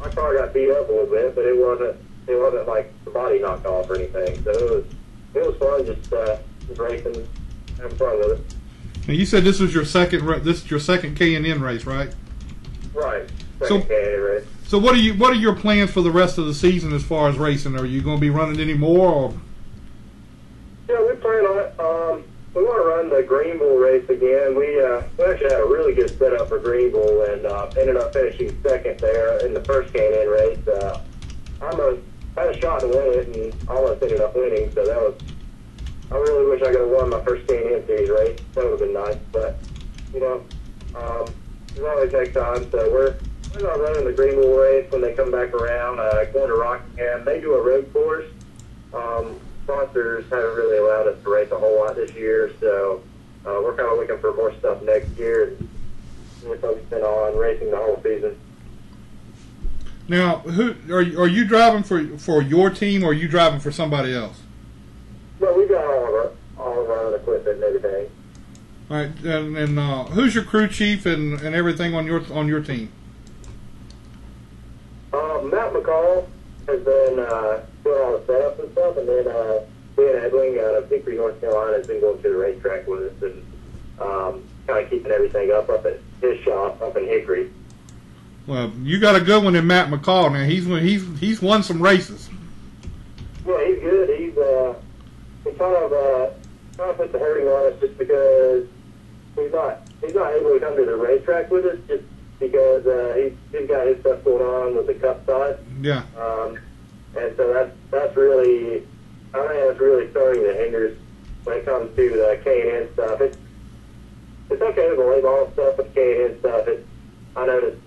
my car got beat up a little bit, but it wasn't like the body knocked off or anything. So it was fun just racing, having fun with it. Now you said this is your second K&N race, right? Right. Second K&N race. So what are your plans for the rest of the season as far as racing? Are you going to be running any more? Or? Yeah, we plan on it. We want to run the Greenville race again. We actually had a really good setup for Greenville and ended up finishing second there in the first K&N race. I had a shot to win it and almost ended up winning. So I really wish I could have won my first K&N series race. That would have been nice, but you know, it always takes time. So we're not running the Greenville race when they come back around. Going to Rockingham, they do a road course. Sponsors haven't really allowed us to race a whole lot this year, so we're kind of looking for more stuff next year, and we're focusing on racing the whole season. Now, who are you driving for your team, or are you driving for somebody else? Well, we got all of our own equipment and everything. All right, and who's your crew chief and everything on your team? Matt McCall has been doing all the setups and stuff, and then Ben Edling out of Hickory, North Carolina, has been going to the racetrack with us and kind of keeping everything up at his shop up in Hickory. Well, you got a good one in Matt McCall. Now he's won some races. Yeah, he's good. He kind of put the hurting on us just because he's not able to come to the racetrack with us just because he's got his stuff going on with the cup side. Yeah. And so that's really, I think that's really starting to hinder us when it comes to the K&N stuff. It's okay with the late model stuff, but the K&N stuff, I noticed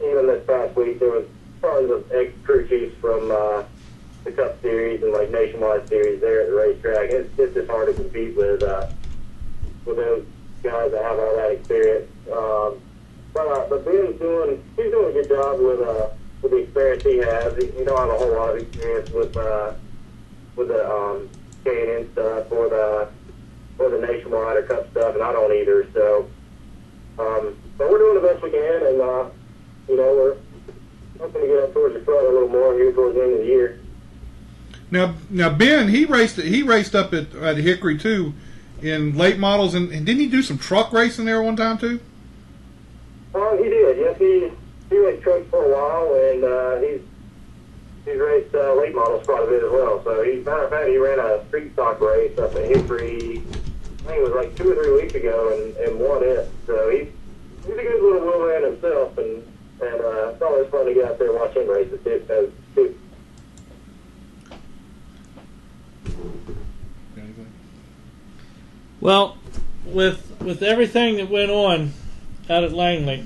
even this past week there was tons of ex-crew chiefs from the Cup Series and like Nationwide Series there at the racetrack. It's just hard to compete with those guys that have all that experience. But Ben's doing a good job with the experience he has. He don't have a whole lot of experience with the K&N stuff or the Nationwide or Cup stuff, and I don't either. So, but we're doing the best we can, and you know, we're hoping to get up towards the front a little more here towards the end of the year. Now Ben, he raced up at Hickory too in late models, and didn't he do some truck racing there one time too? He did. Yes, he raced trucks for a while, and he's raced late models quite a bit as well. So, matter of fact, he ran a street stock race up at Hickory. I think it was like 2 or 3 weeks ago, and won it. So he's a good little wheelman himself, and it's always fun to get out there and watch him race too. Well, with everything that went on out at Langley,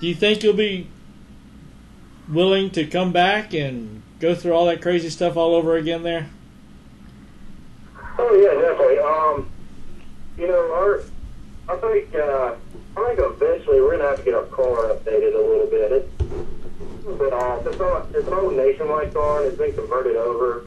do you think you'll be willing to come back and go through all that crazy stuff all over again there? Oh yeah, definitely. You know, I think eventually we're gonna have to get our car updated a little bit. It's a little bit off. It's an old Nationwide car, and it's been converted over.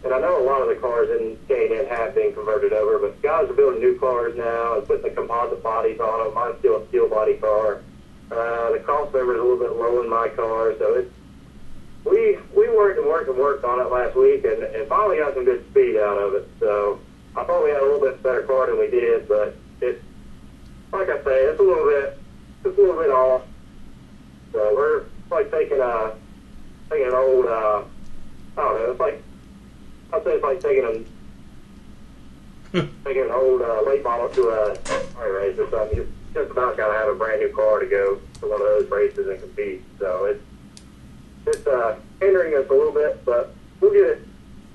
And I know a lot of the cars in K&N have been converted over, but guys are building new cars now and putting the composite bodies on them. Mine's still a steel body car. The crossover is a little bit low in my car, so it's we worked on it last week, and finally got some good speed out of it. So I thought we had a little bit better car than we did, but it's like I say, it's a little bit off. So we're like taking an old I don't know, it's like I'd say it's like taking an old late model to a race or something. You just about got to have a brand new car to go to one of those races and compete. So it's hindering us a little bit, but we'll get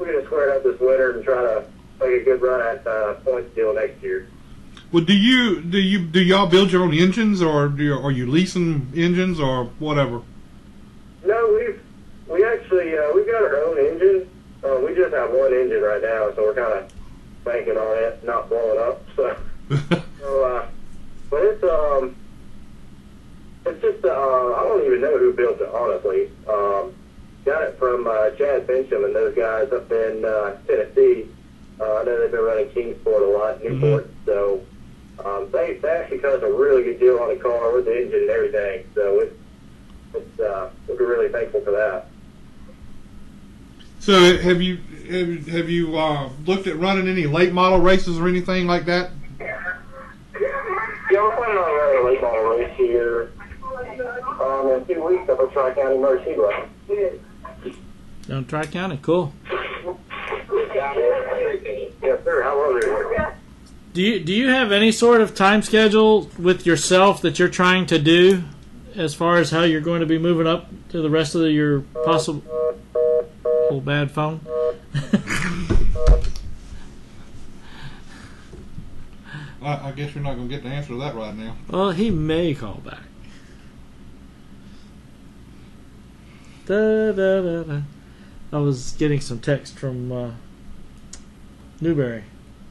it squared up this winter and try to make a good run at point steal next year. Well, do y'all build your own engines, or are you leasing engines or whatever? No, we actually we've got our own engine. We just have one engine right now, so we're kind of banking on it not blowing up. So, but it's just I don't even know who built it, honestly. Got it from Chad Fincham and those guys up in Tennessee. I know they've been running Kingsport a lot, Newport. So they actually cut us a really good deal on the car with the engine and everything. So we're really thankful for that. So have you looked at running any late model races or anything like that? Yeah, we're planning on running a late model race here in 2 weeks up at Tri-County Motor Speedway. Down Tri-County, cool. Yes, sir. How was it? Do you have any sort of time schedule with yourself that you're trying to do as far as how you're going to be moving up to the rest of your possible bad phone? I guess you're not going to get the answer to that right now. Well, he may call back. I was getting some text from Newberry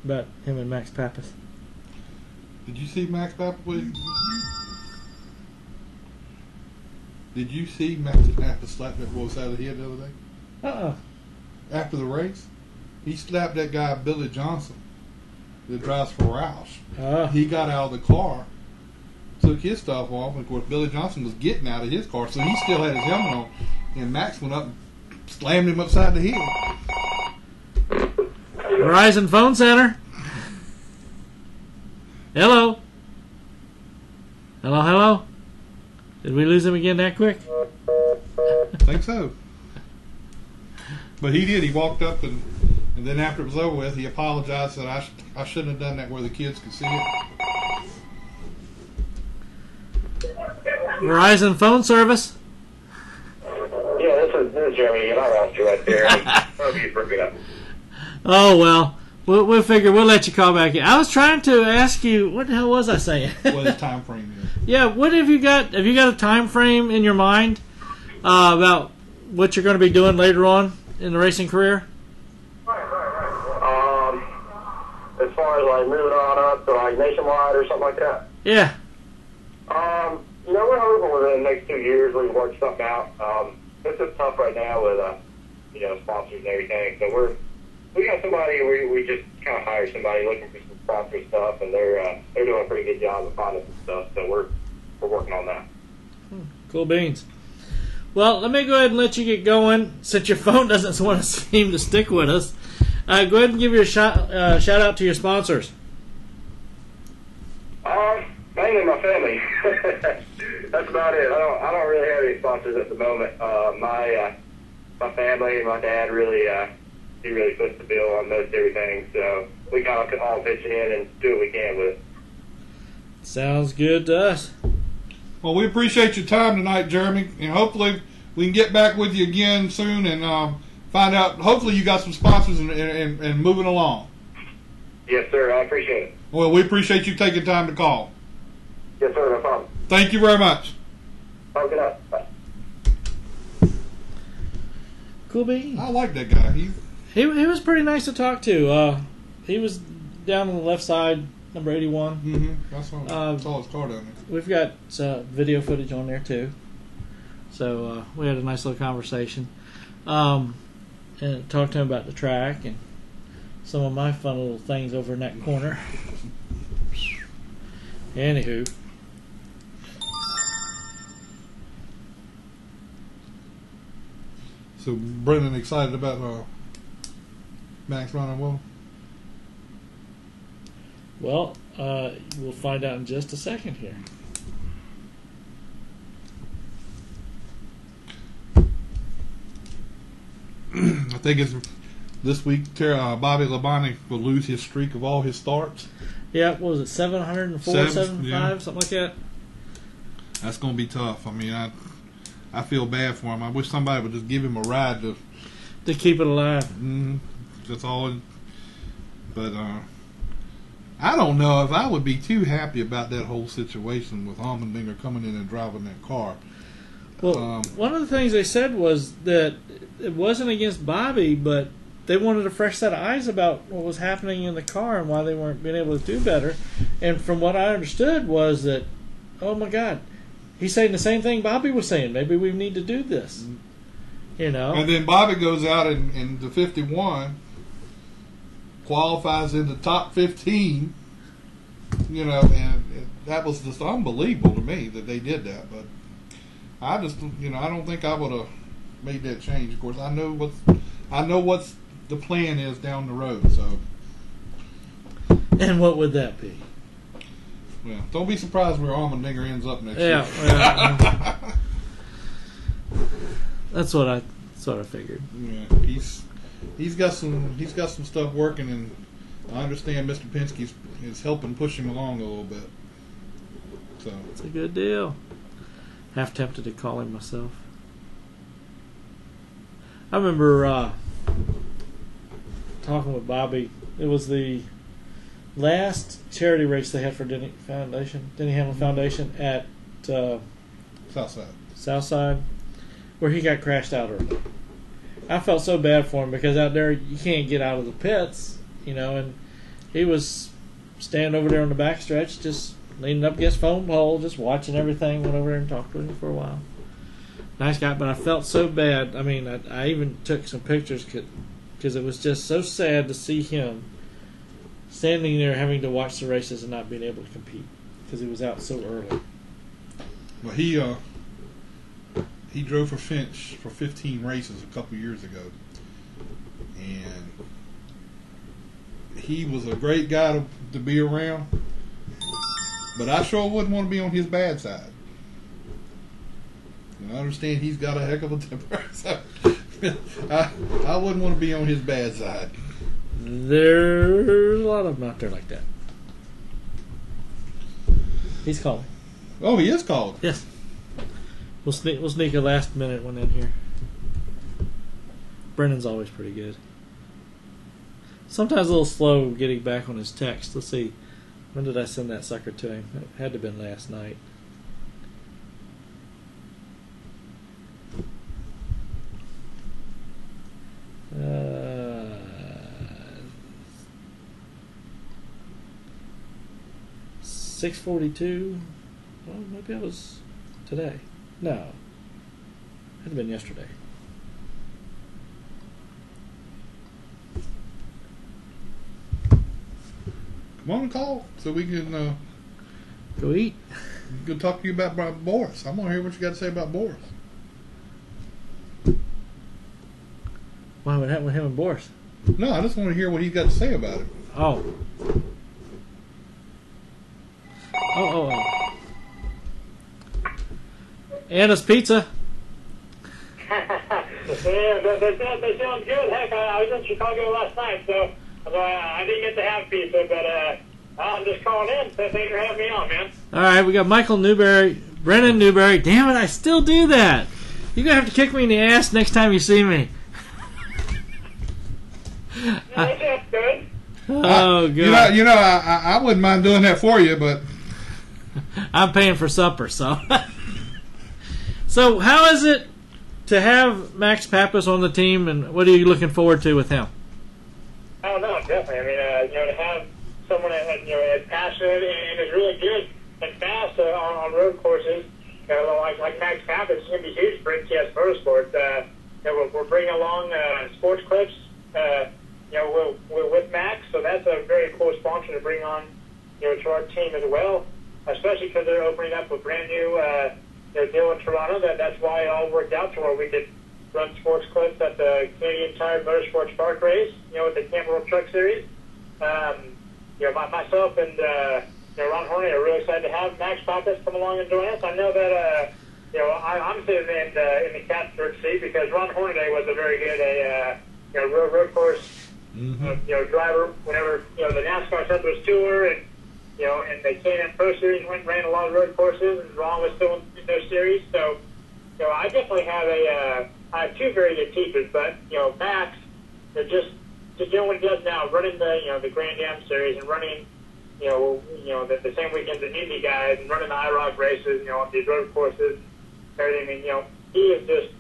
about him and Max Pappas. Did you see Max Pappas? Did you see Max Pappas slap that boy side of the head the other day? After the race, he slapped that guy Billy Johnson that drives for Roush. He got out of the car, took his stuff off, and of course Billy Johnson was getting out of his car, so he still had his helmet on, and Max went up and slammed him upside the head. Verizon Phone Center. Hello. Hello. Did we lose him again that quick? I think so. But he did. He walked up and then after it was over with, he apologized that I shouldn't have done that where the kids could see it. Verizon phone service. Yeah, this is Jeremy, and I lost you right there. Hope you broke it up. Oh well, we'll figure. We'll let you call back in. I was trying to ask you, what the hell was I saying? What the time frame is? Yeah, what have you got? Have you got a time frame in your mind about what you're going to be doing later on in the racing career? As far as like moving on up to like nationwide or something like that. Yeah. We're hoping within the next 2 years we can work something out. It's just tough right now with sponsors and everything. So we got somebody. We just kind of hired somebody looking for some sponsor stuff, and they're doing a pretty good job of finding some stuff. So we're working on that. Cool beans. Well, let me go ahead and let you get going since your phone doesn't want to seem to stick with us. Go ahead and give your shout out to your sponsors. Mainly my family. That's about it. I don't really have any sponsors at the moment. My family and my dad really he really puts the bill on most everything. So we kind of all pitch in and do what we can with it. Sounds good to us. Well, we appreciate your time tonight, Jeremy, and hopefully we can get back with you again soon and find out. Hopefully, you got some sponsors and moving along. Yes, sir. I appreciate it. Well, we appreciate you taking time to call. Yes, sir. No problem. Thank you very much. Talk it up. Bye. Cool bean. I like that guy. He was pretty nice to talk to. He was down on the left side, number 81. Mm-hmm. That's what I saw his car down there. We've got video footage on there too. So we had a nice little conversation. And talked to him about the track and some of my fun little things over in that corner. Anywho. So Brennan excited about Max running well? Well, we'll find out in just a second here. I think it's this week. Bobby Labonte will lose his streak of all his starts. Yeah, what was it, 704, 705, yeah. something like that? That's going to be tough. I mean, I feel bad for him. I wish somebody would just give him a ride to keep it alive. That's all. But I don't know if I would be too happy about that whole situation with Allmendinger coming in and driving that car. Well, one of the things they said was that it wasn't against Bobby, but they wanted a fresh set of eyes about what was happening in the car and why they weren't being able to do better. And from what I understood was that, oh my God, he's saying the same thing Bobby was saying. Maybe we need to do this. You know? And then Bobby goes out in the 51, qualifies in the top 15, you know, and that was just unbelievable to me that they did that. But I just, you know, I don't think I would have made that change. Of course, I know what's the plan is down the road. So, and what would that be? Well, don't be surprised where Allmendinger ends up next year. Yeah, that's what I figured. Yeah, he's got some stuff working, and I understand Mr. Penske is helping push him along a little bit. So it's a good deal. Half tempted to call him myself. I remember talking with Bobby. It was the last charity race they had for Denny Hamlin Foundation at Southside, where he got crashed out early. I felt so bad for him because out there you can't get out of the pits, you know, and he was standing over there on the backstretch, just leaning up against foam pole, just watching everything. Went over there and talked to him for a while. Nice guy, but I felt so bad. I mean, I even took some pictures because it was just so sad to see him standing there having to watch the races and not being able to compete because he was out so early. Well, he drove for Finch for 15 races a couple years ago, and he was a great guy to be around, but I sure wouldn't want to be on his bad side. And I understand he's got a heck of a temper, so I wouldn't want to be on his bad side. There's a lot of them out there like that. He's calling. Oh, he is calling. Yes. We'll sneak a last minute one in here. Brennan's always pretty good. Sometimes a little slow getting back on his text. Let's see. When did I send that sucker to him? It had to have been last night. $6:42. Well, maybe that was today. No. It had been yesterday. Come on and call so we can go eat. Go talk to you about Boris. I'm going to hear what you got to say about Boris. Why would happen with him and Boris? No, I just want to hear what he's got to say about it. Oh. Anna's Pizza. Yeah, they sound good. Heck, I was in Chicago last night, so I didn't get to have pizza, but I'm just calling in. So thanks for having me on, man. All right, we got Michael Newberry, Brennan Newberry. Damn it, I still do that. You're going to have to kick me in the ass next time you see me. Yeah, that's good. Oh, God. I wouldn't mind doing that for you, but I'm paying for supper, so. So, how is it to have Max Pappas on the team, and what are you looking forward to with him? Oh no, definitely. I mean, to have someone that as passionate and is really good and fast on road courses, like Max Pappas, is going to be huge for NTS Motorsports. We're bringing along sports clips, with Max, so that's a very cool sponsor to bring on, to our team as well. Especially because they're opening up a brand new deal in Toronto. That's why it all worked out to where we could run sports clips at the Canadian Tire Motorsports Park Race, with the Camp World Truck Series. Myself and Ron Horney are really excited to have Max Pappas come along and join us. I know that I'm sitting in the captain's seat because Ron Hornaday was a very good road course driver whenever the NASCAR Southwest Tour and the K&N Pro Series ran a lot of road courses, and Ron was still in those series. So I definitely have I have two very good teachers, but Max, just doing what he does now, running the Grand Am Series and running the same weekends at Indy guys and running the IROC races, on these road courses, everything. He is just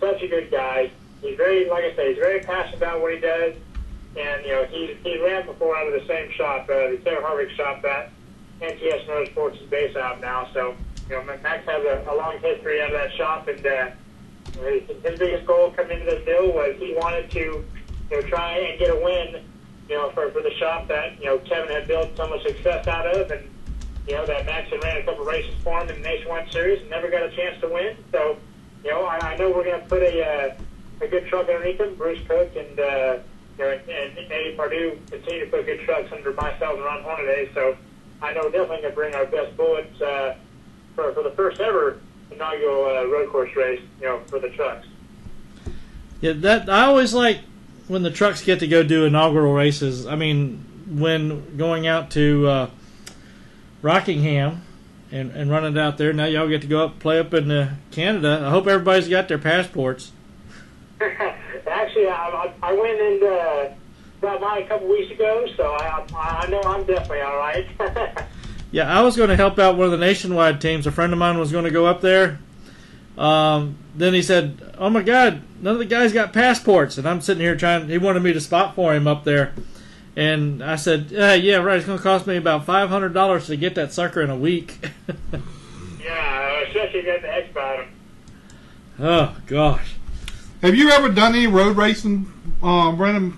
such a good guy. He's very, like I say, he's very passionate about what he does. And, he ran before out of the same shop, the Taylor Harvick shop that NTS Motorsports is based out of now. So, Max has a long history out of that shop, and his biggest goal coming into this deal was he wanted to, try and get a win, for the shop that, Kevin had built so much success out of, and, that Max had ran a couple races for him in the Nationwide Series and never got a chance to win. So, I know we're going to put a good truck underneath him, Bruce Cook, and Eddie Pardue continue to put good trucks under myself and Ron Hornaday, so I know we're definitely going to bring our best bullets for the first ever inaugural road course race, for the trucks. Yeah, I always like when the trucks get to go do inaugural races. I mean, when going out to Rockingham and running out there, now y'all get to go up play up in Canada. I hope everybody's got their passports. Actually, I went and got mine a couple weeks ago, so I know I'm definitely all right. Yeah, I was going to help out one of the Nationwide teams. A friend of mine was going to go up there. Then he said, "Oh my God, none of the guys got passports." And I'm sitting here he wanted me to spot for him up there. And I said, "Yeah, right. It's going to cost me about $500 to get that sucker in a week." Yeah, especially if you got the X bottom. Oh gosh. Have you ever done any road racing, Brennan?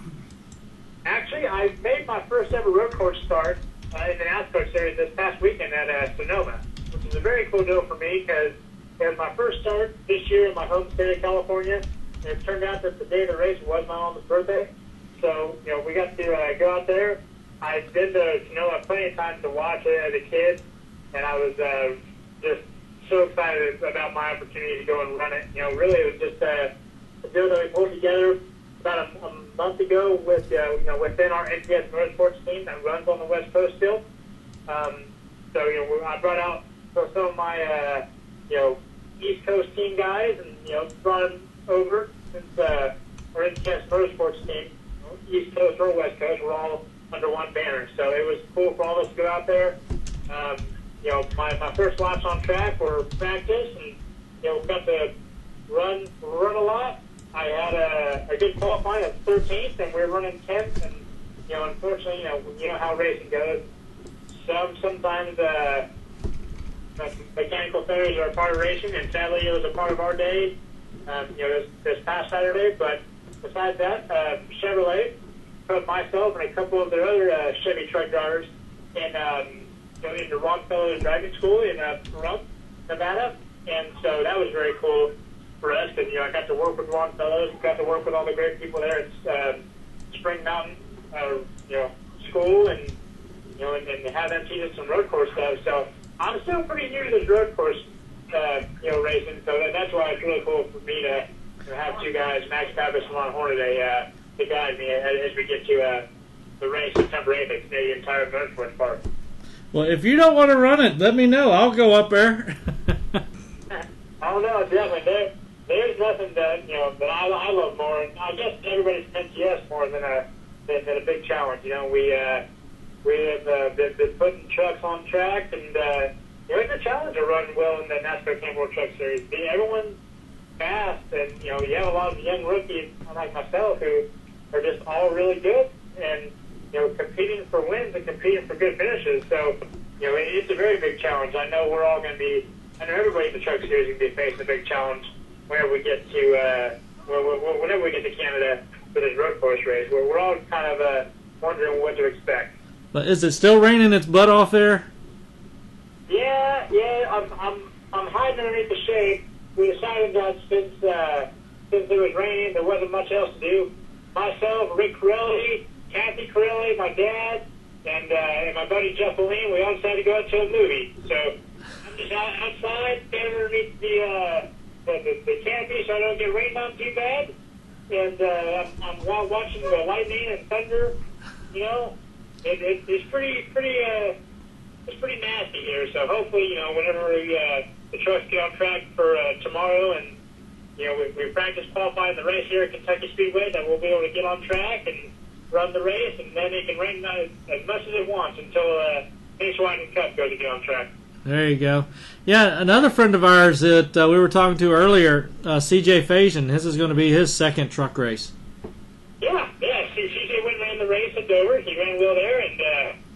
Actually, I made my first ever road course start in the NASCAR series this past weekend at Sonoma, which is a very cool deal for me because it was my first start this year in my home state of California, and it turned out that the day of the race was my mom's birthday. So, we got to go out there. I'd been to Sonoma plenty of times to watch it as a kid, and I was just so excited about my opportunity to go and run it. Really, it was just a deal that we pulled together about a month ago with within our NTS Motorsports team that runs on the West Coast still. So I brought out some of my East Coast team guys and brought them over since our NTS Motorsports team, East Coast or West Coast, we're all under one banner. So it was cool for all of us to go out there. My first laps on track were practice, and we got to run a lot. I had a good qualifying at 13th, and we were running 10th. And unfortunately, you know how racing goes. Sometimes mechanical failures are a part of racing, and sadly, it was a part of our day. This past Saturday. But besides that, Chevrolet put myself and a couple of their other Chevy truck drivers into Rockefeller Driving School in Pahrump, Nevada, and so that was very cool for us because I got to work with Ron Fellows, got to work with all the great people there at Spring Mountain, school, and and have them teach us some road course stuff. So I'm still pretty new to this road course, racing. So that's why it's really cool for me to have two guys, Max Pappas and Ron Hornaday, to guide me as we get to the race September 8th at Canadian Tire Motorsports Park. Well, if you don't want to run it, let me know. I'll go up there. Oh no, definitely. There's nothing that that I love more. And I guess everybody's NTS more than been a big challenge. You know, we have been putting trucks on track, and it's a challenge to run well in the NASCAR Camp World Truck Series. Everyone's fast, and you have a lot of young rookies like myself who are just all really good, and competing for wins and competing for good finishes. So it's a very big challenge. I know we're all going to be. I know everybody in the truck series is going to be facing a big challenge whenever we get to whenever we get to Canada for this road course race. We're all kind of wondering what to expect. But is it still raining its butt off there? Yeah. I'm hiding underneath the shade. We decided that since it was raining, there wasn't much else to do. Myself, Rick Corelli, Kathy Corelli, my dad, and my buddy Jeff Boline, we all decided to go out to a movie. So I'm just outside, standing underneath the canopy so I don't get rained on too bad. And I'm watching the lightning and thunder. It's pretty nasty here. So hopefully, whenever the trucks get on track for tomorrow, and we practice qualifying the race here at Kentucky Speedway, that we'll be able to get on track and run the race, and then it can rain as much as it wants until Nationwide Cup goes to get on track. There you go. Yeah, another friend of ours that we were talking to earlier, CJ Faison, this is going to be his second truck race. Yeah. CJ went and ran the race at Dover. He ran well there, and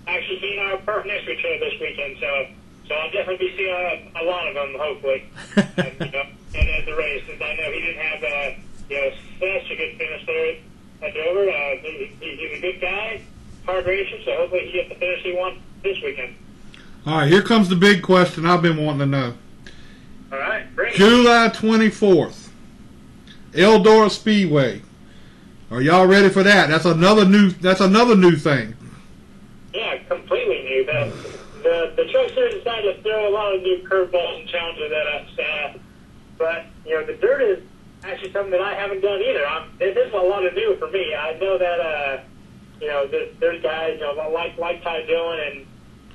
actually he and I are parked next to each other this weekend, so I'll definitely be seeing a lot of them, hopefully, at the race. And I know he didn't have such a good finish there at Dover. He's a good guy, hard racing, so hopefully he gets the finish he wants this weekend. All right, here comes the big question I've been wanting to know. All right, great. July 24th, Eldora Speedway. Are y'all ready for that? That's another new thing. Yeah, completely new. The truck series decided to throw a lot of new curveballs and challenges at us. But the dirt is actually something that I haven't done either. This is a lot of new for me. I know that there's guys like Ty Dillon and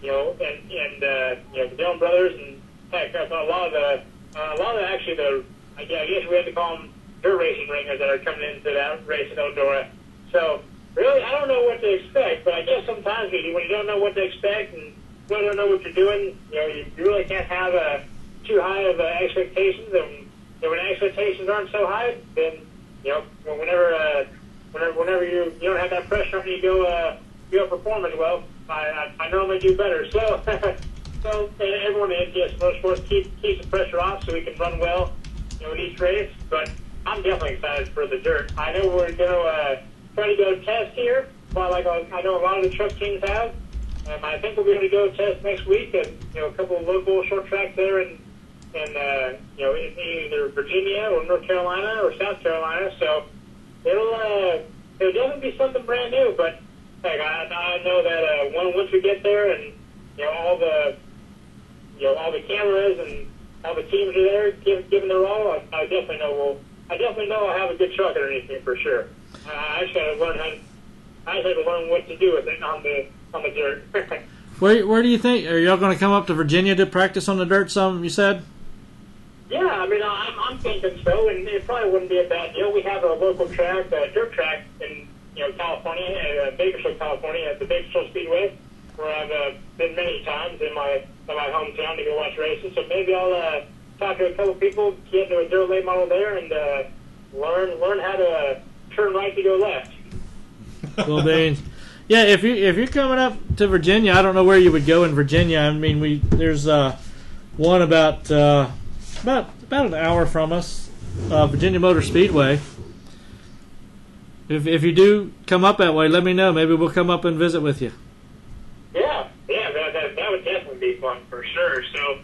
the Dillon brothers, and heck, a lot of actually I guess we have to call them dirt racing ringers that are coming into that race at Eldora. So really, I don't know what to expect, but I guess sometimes when you don't know what to expect and you don't know what you're doing, you really can't have too high of expectations. And when expectations aren't so high, then whenever you don't have that pressure on you, go perform as well. I normally do better. So everyone in NTS Motorsports keeps the pressure off so we can run well in each race. But I'm definitely excited for the dirt. I know we're going to try to go test here, like I know a lot of the truck teams have. I think we'll be able to go test next week at a couple of local short tracks there in either Virginia or North Carolina or South Carolina. So it'll definitely be something brand new. But heck, I know that once we get there and all the cameras and all the teams are there giving their all, I definitely know I'll have a good truck underneath me for sure. I just got to learn what to do with it on the dirt. Where do you think, are y'all going to come up to Virginia to practice on the dirt some, you said? Yeah, I mean, I'm thinking so, and it probably wouldn't be a bad deal. We have a local track, dirt track in California, Bakersfield, California, at the Bakersfield Speedway, where I've been many times in my hometown to go watch races. So maybe I'll talk to a couple people, get into a dirt late model there, and learn how to turn right to go left. Cool beans. Yeah, if you're coming up to Virginia, I don't know where you would go in Virginia. I mean, there's one about an hour from us, Virginia Motor Speedway. If you do come up that way, let me know. Maybe we'll come up and visit with you. Yeah, that would definitely be fun for sure. So,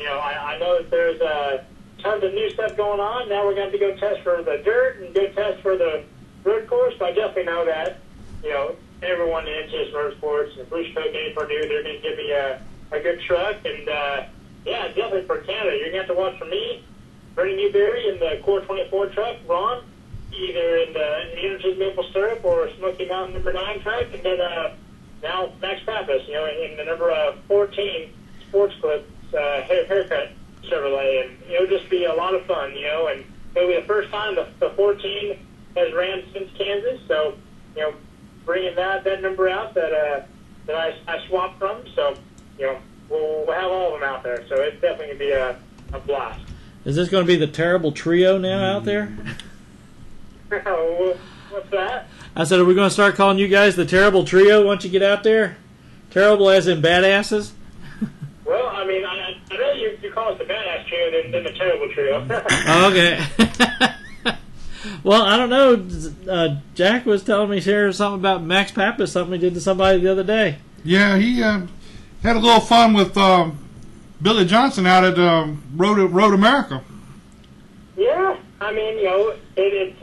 I know that there's tons of new stuff going on. Now we're going to go test for the dirt and go test for the road course. But I definitely know that, everyone in NTS Motorsports and Bruce Cook and Purdue, they're going to give me a good truck. And, definitely for Canada, you're going to have to watch for me, Brennan Newberry in the Core 24 truck, Ron, either in the Energies Maple Syrup or Smoky Mountain number 9 truck, and then now Max Pappas, in the number 14 Sports Clip haircut Chevrolet, and it'll just be a lot of fun, and it'll be the first time the 14 has ran since Kansas, so bringing that number out that I swapped from. So, we'll have all of them out there. So it's definitely going to be a blast. Is this going to be the terrible trio now out there? What's that? I said, are we going to start calling you guys the terrible trio once you get out there? Terrible as in badasses? Well, I mean, I know you call us the badass trio than the terrible trio. Okay. Well, I don't know. Jack was telling me here something about Max Pappas, something he did to somebody the other day. Yeah, he had a little fun with Billy Johnson out at Road America. Yeah, I mean, it's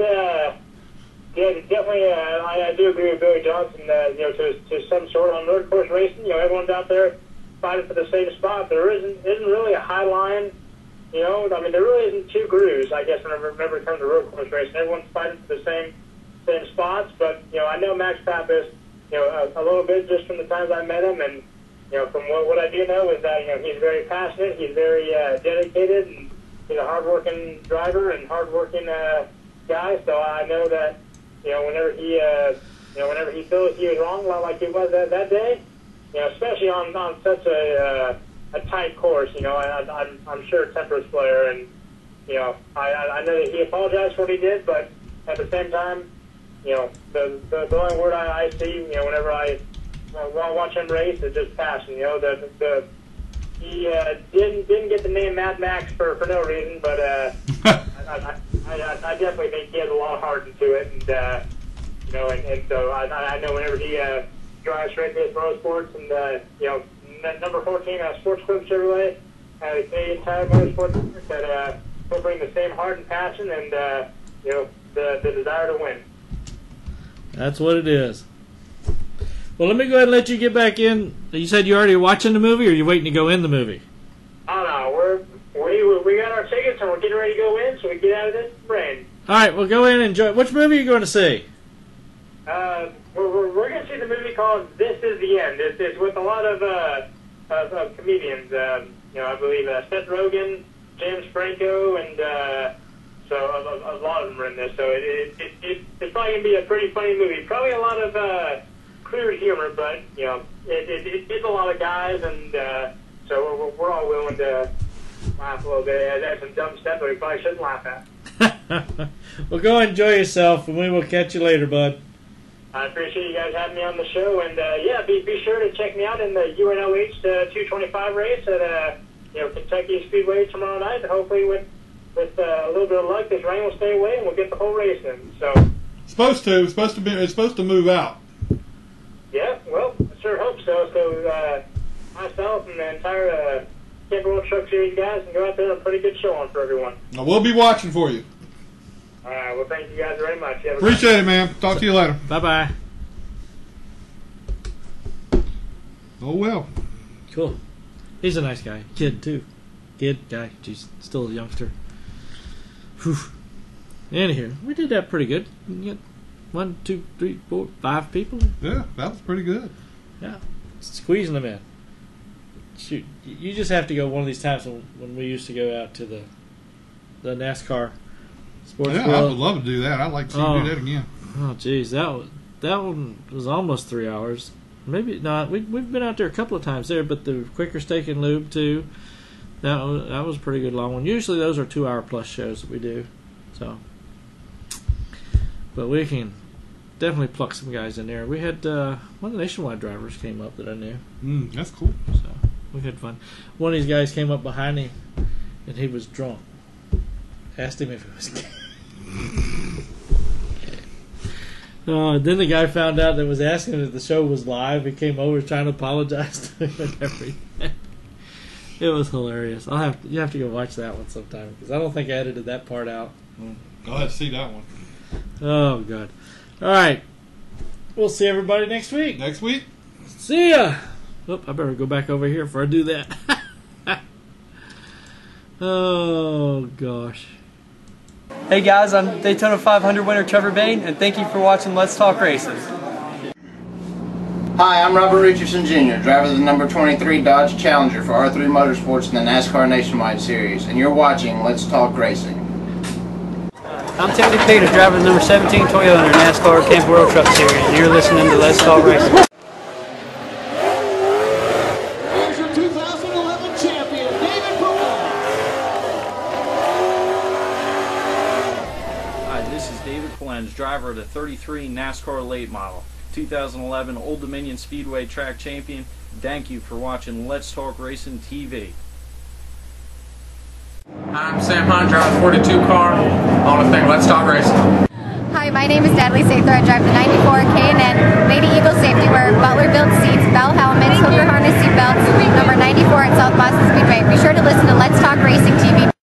definitely. I do agree with Billy Johnson. To some sort on road course racing, everyone's out there fighting for the same spot. There isn't really a high line. I mean, there really isn't two grooves. I guess whenever it comes to road course racing, everyone's fighting for the same spots. But I know Max Pappas, a little bit just from the times I met him, and from what I do know is that he's very passionate, he's very dedicated, and he's a hardworking driver and hardworking guy. So I know that whenever he feels he was wrong, like he was that day, especially on such a tight course, I'm sure temper's flare, and I know that he apologized for what he did, but at the same time, the only word I see, whenever I watch him race is just passion. He didn't get the name Mad Max for no reason, but I definitely think he has a lot of heart into it, and and so I know whenever he drives straight to his motorsports, and number 14 Sports Club Chevrolet, the Canadian Tire Motorsports, that he'll bring the same heart and passion, and the desire to win. That's what it is. Well, let me go ahead and let you get back in. You said you're already watching the movie, or you're waiting to go in the movie? Oh no, we got our tickets and we're getting ready to go in, so we get out of this rain. All right, well, go in and enjoy. Which movie are you going to see? We're going to see the movie called This Is the End. It's with a lot of comedians. I believe Seth Rogen, James Franco, and so a lot of them are in this. So it's probably going to be a pretty funny movie. Probably a lot of crude humor, but it's a lot of guys, and so we're all willing to laugh a little bit at some dumb stuff that we probably shouldn't laugh at. Well, go enjoy yourself, and we will catch you later, bud. I appreciate you guys having me on the show, and be sure to check me out in the UNOH 225 race at Kentucky Speedway tomorrow night. Hopefully, with a little bit of luck, this rain will stay away, and we'll get the whole race in. So It's supposed to move out. Yeah, well, I sure hope so. So myself and the entire Camping World Truck Series guys can go out there and put a good show on for everyone. Now, we'll be watching for you. All right, well, thank you guys very much. Appreciate it, man. Talk to you later. Bye-bye. Oh, well. Cool. He's a nice guy. Kid, too. Kid, guy. He's still a youngster. Whew. Anywho, we did that pretty good. You get 1, 2, 3, 4, 5 people. Yeah, that was pretty good. Yeah. Squeezing them in. Shoot. You just have to go one of these times when we used to go out to the NASCAR Sports Yeah, World. I would love to do that. I'd like to see you do that again. Oh, geez. That one was almost 3 hours. Maybe not. We've been out there a couple of times there, but the Quicker Steak and Lube, too. That was a pretty good long one. Usually those are 2-hour plus shows that we do. So, but we can definitely pluck some guys in there. We had one of the Nationwide drivers came up that I knew. That's cool. So we had fun. One of these guys came up behind him, and he was drunk. Asked him if he was gay. Then the guy found out that was asking if the show was live. He came over trying to apologize to him and everything. It was hilarious. You have to go watch that one sometime because I don't think I edited that part out. Go ahead and see that one. Oh, God. All right. We'll see everybody next week. Next week. See ya. Oh, I better go back over here before I do that. Oh, gosh. Hey guys, I'm Daytona 500 winner Trevor Bain, and thank you for watching Let's Talk Racing. Hi, I'm Robert Richardson Jr., driver of the number 23 Dodge Challenger for R3 Motorsports in the NASCAR Nationwide Series, and you're watching Let's Talk Racing. I'm Teddy Peters, driver of the number 17 Toyota NASCAR Camp World Truck Series, and you're listening to Let's Talk Racing. Here's your 2011 champion, David Brehm. Hi, this is David Flens, driver of the 33 NASCAR Late Model, 2011 Old Dominion Speedway Track Champion. Thank you for watching Let's Talk Racing TV. I'm Sam Hunt, driver of the 42 car. I want to thank Let's Talk Racing. Hi, my name is Natalie Sather. I drive the 94 K&N Lady Eagle Safety Wear, Butler built seats, Bell helmets, hooker harness seat belts, number 94 at South Boston Speedway. Be sure to listen to Let's Talk Racing TV.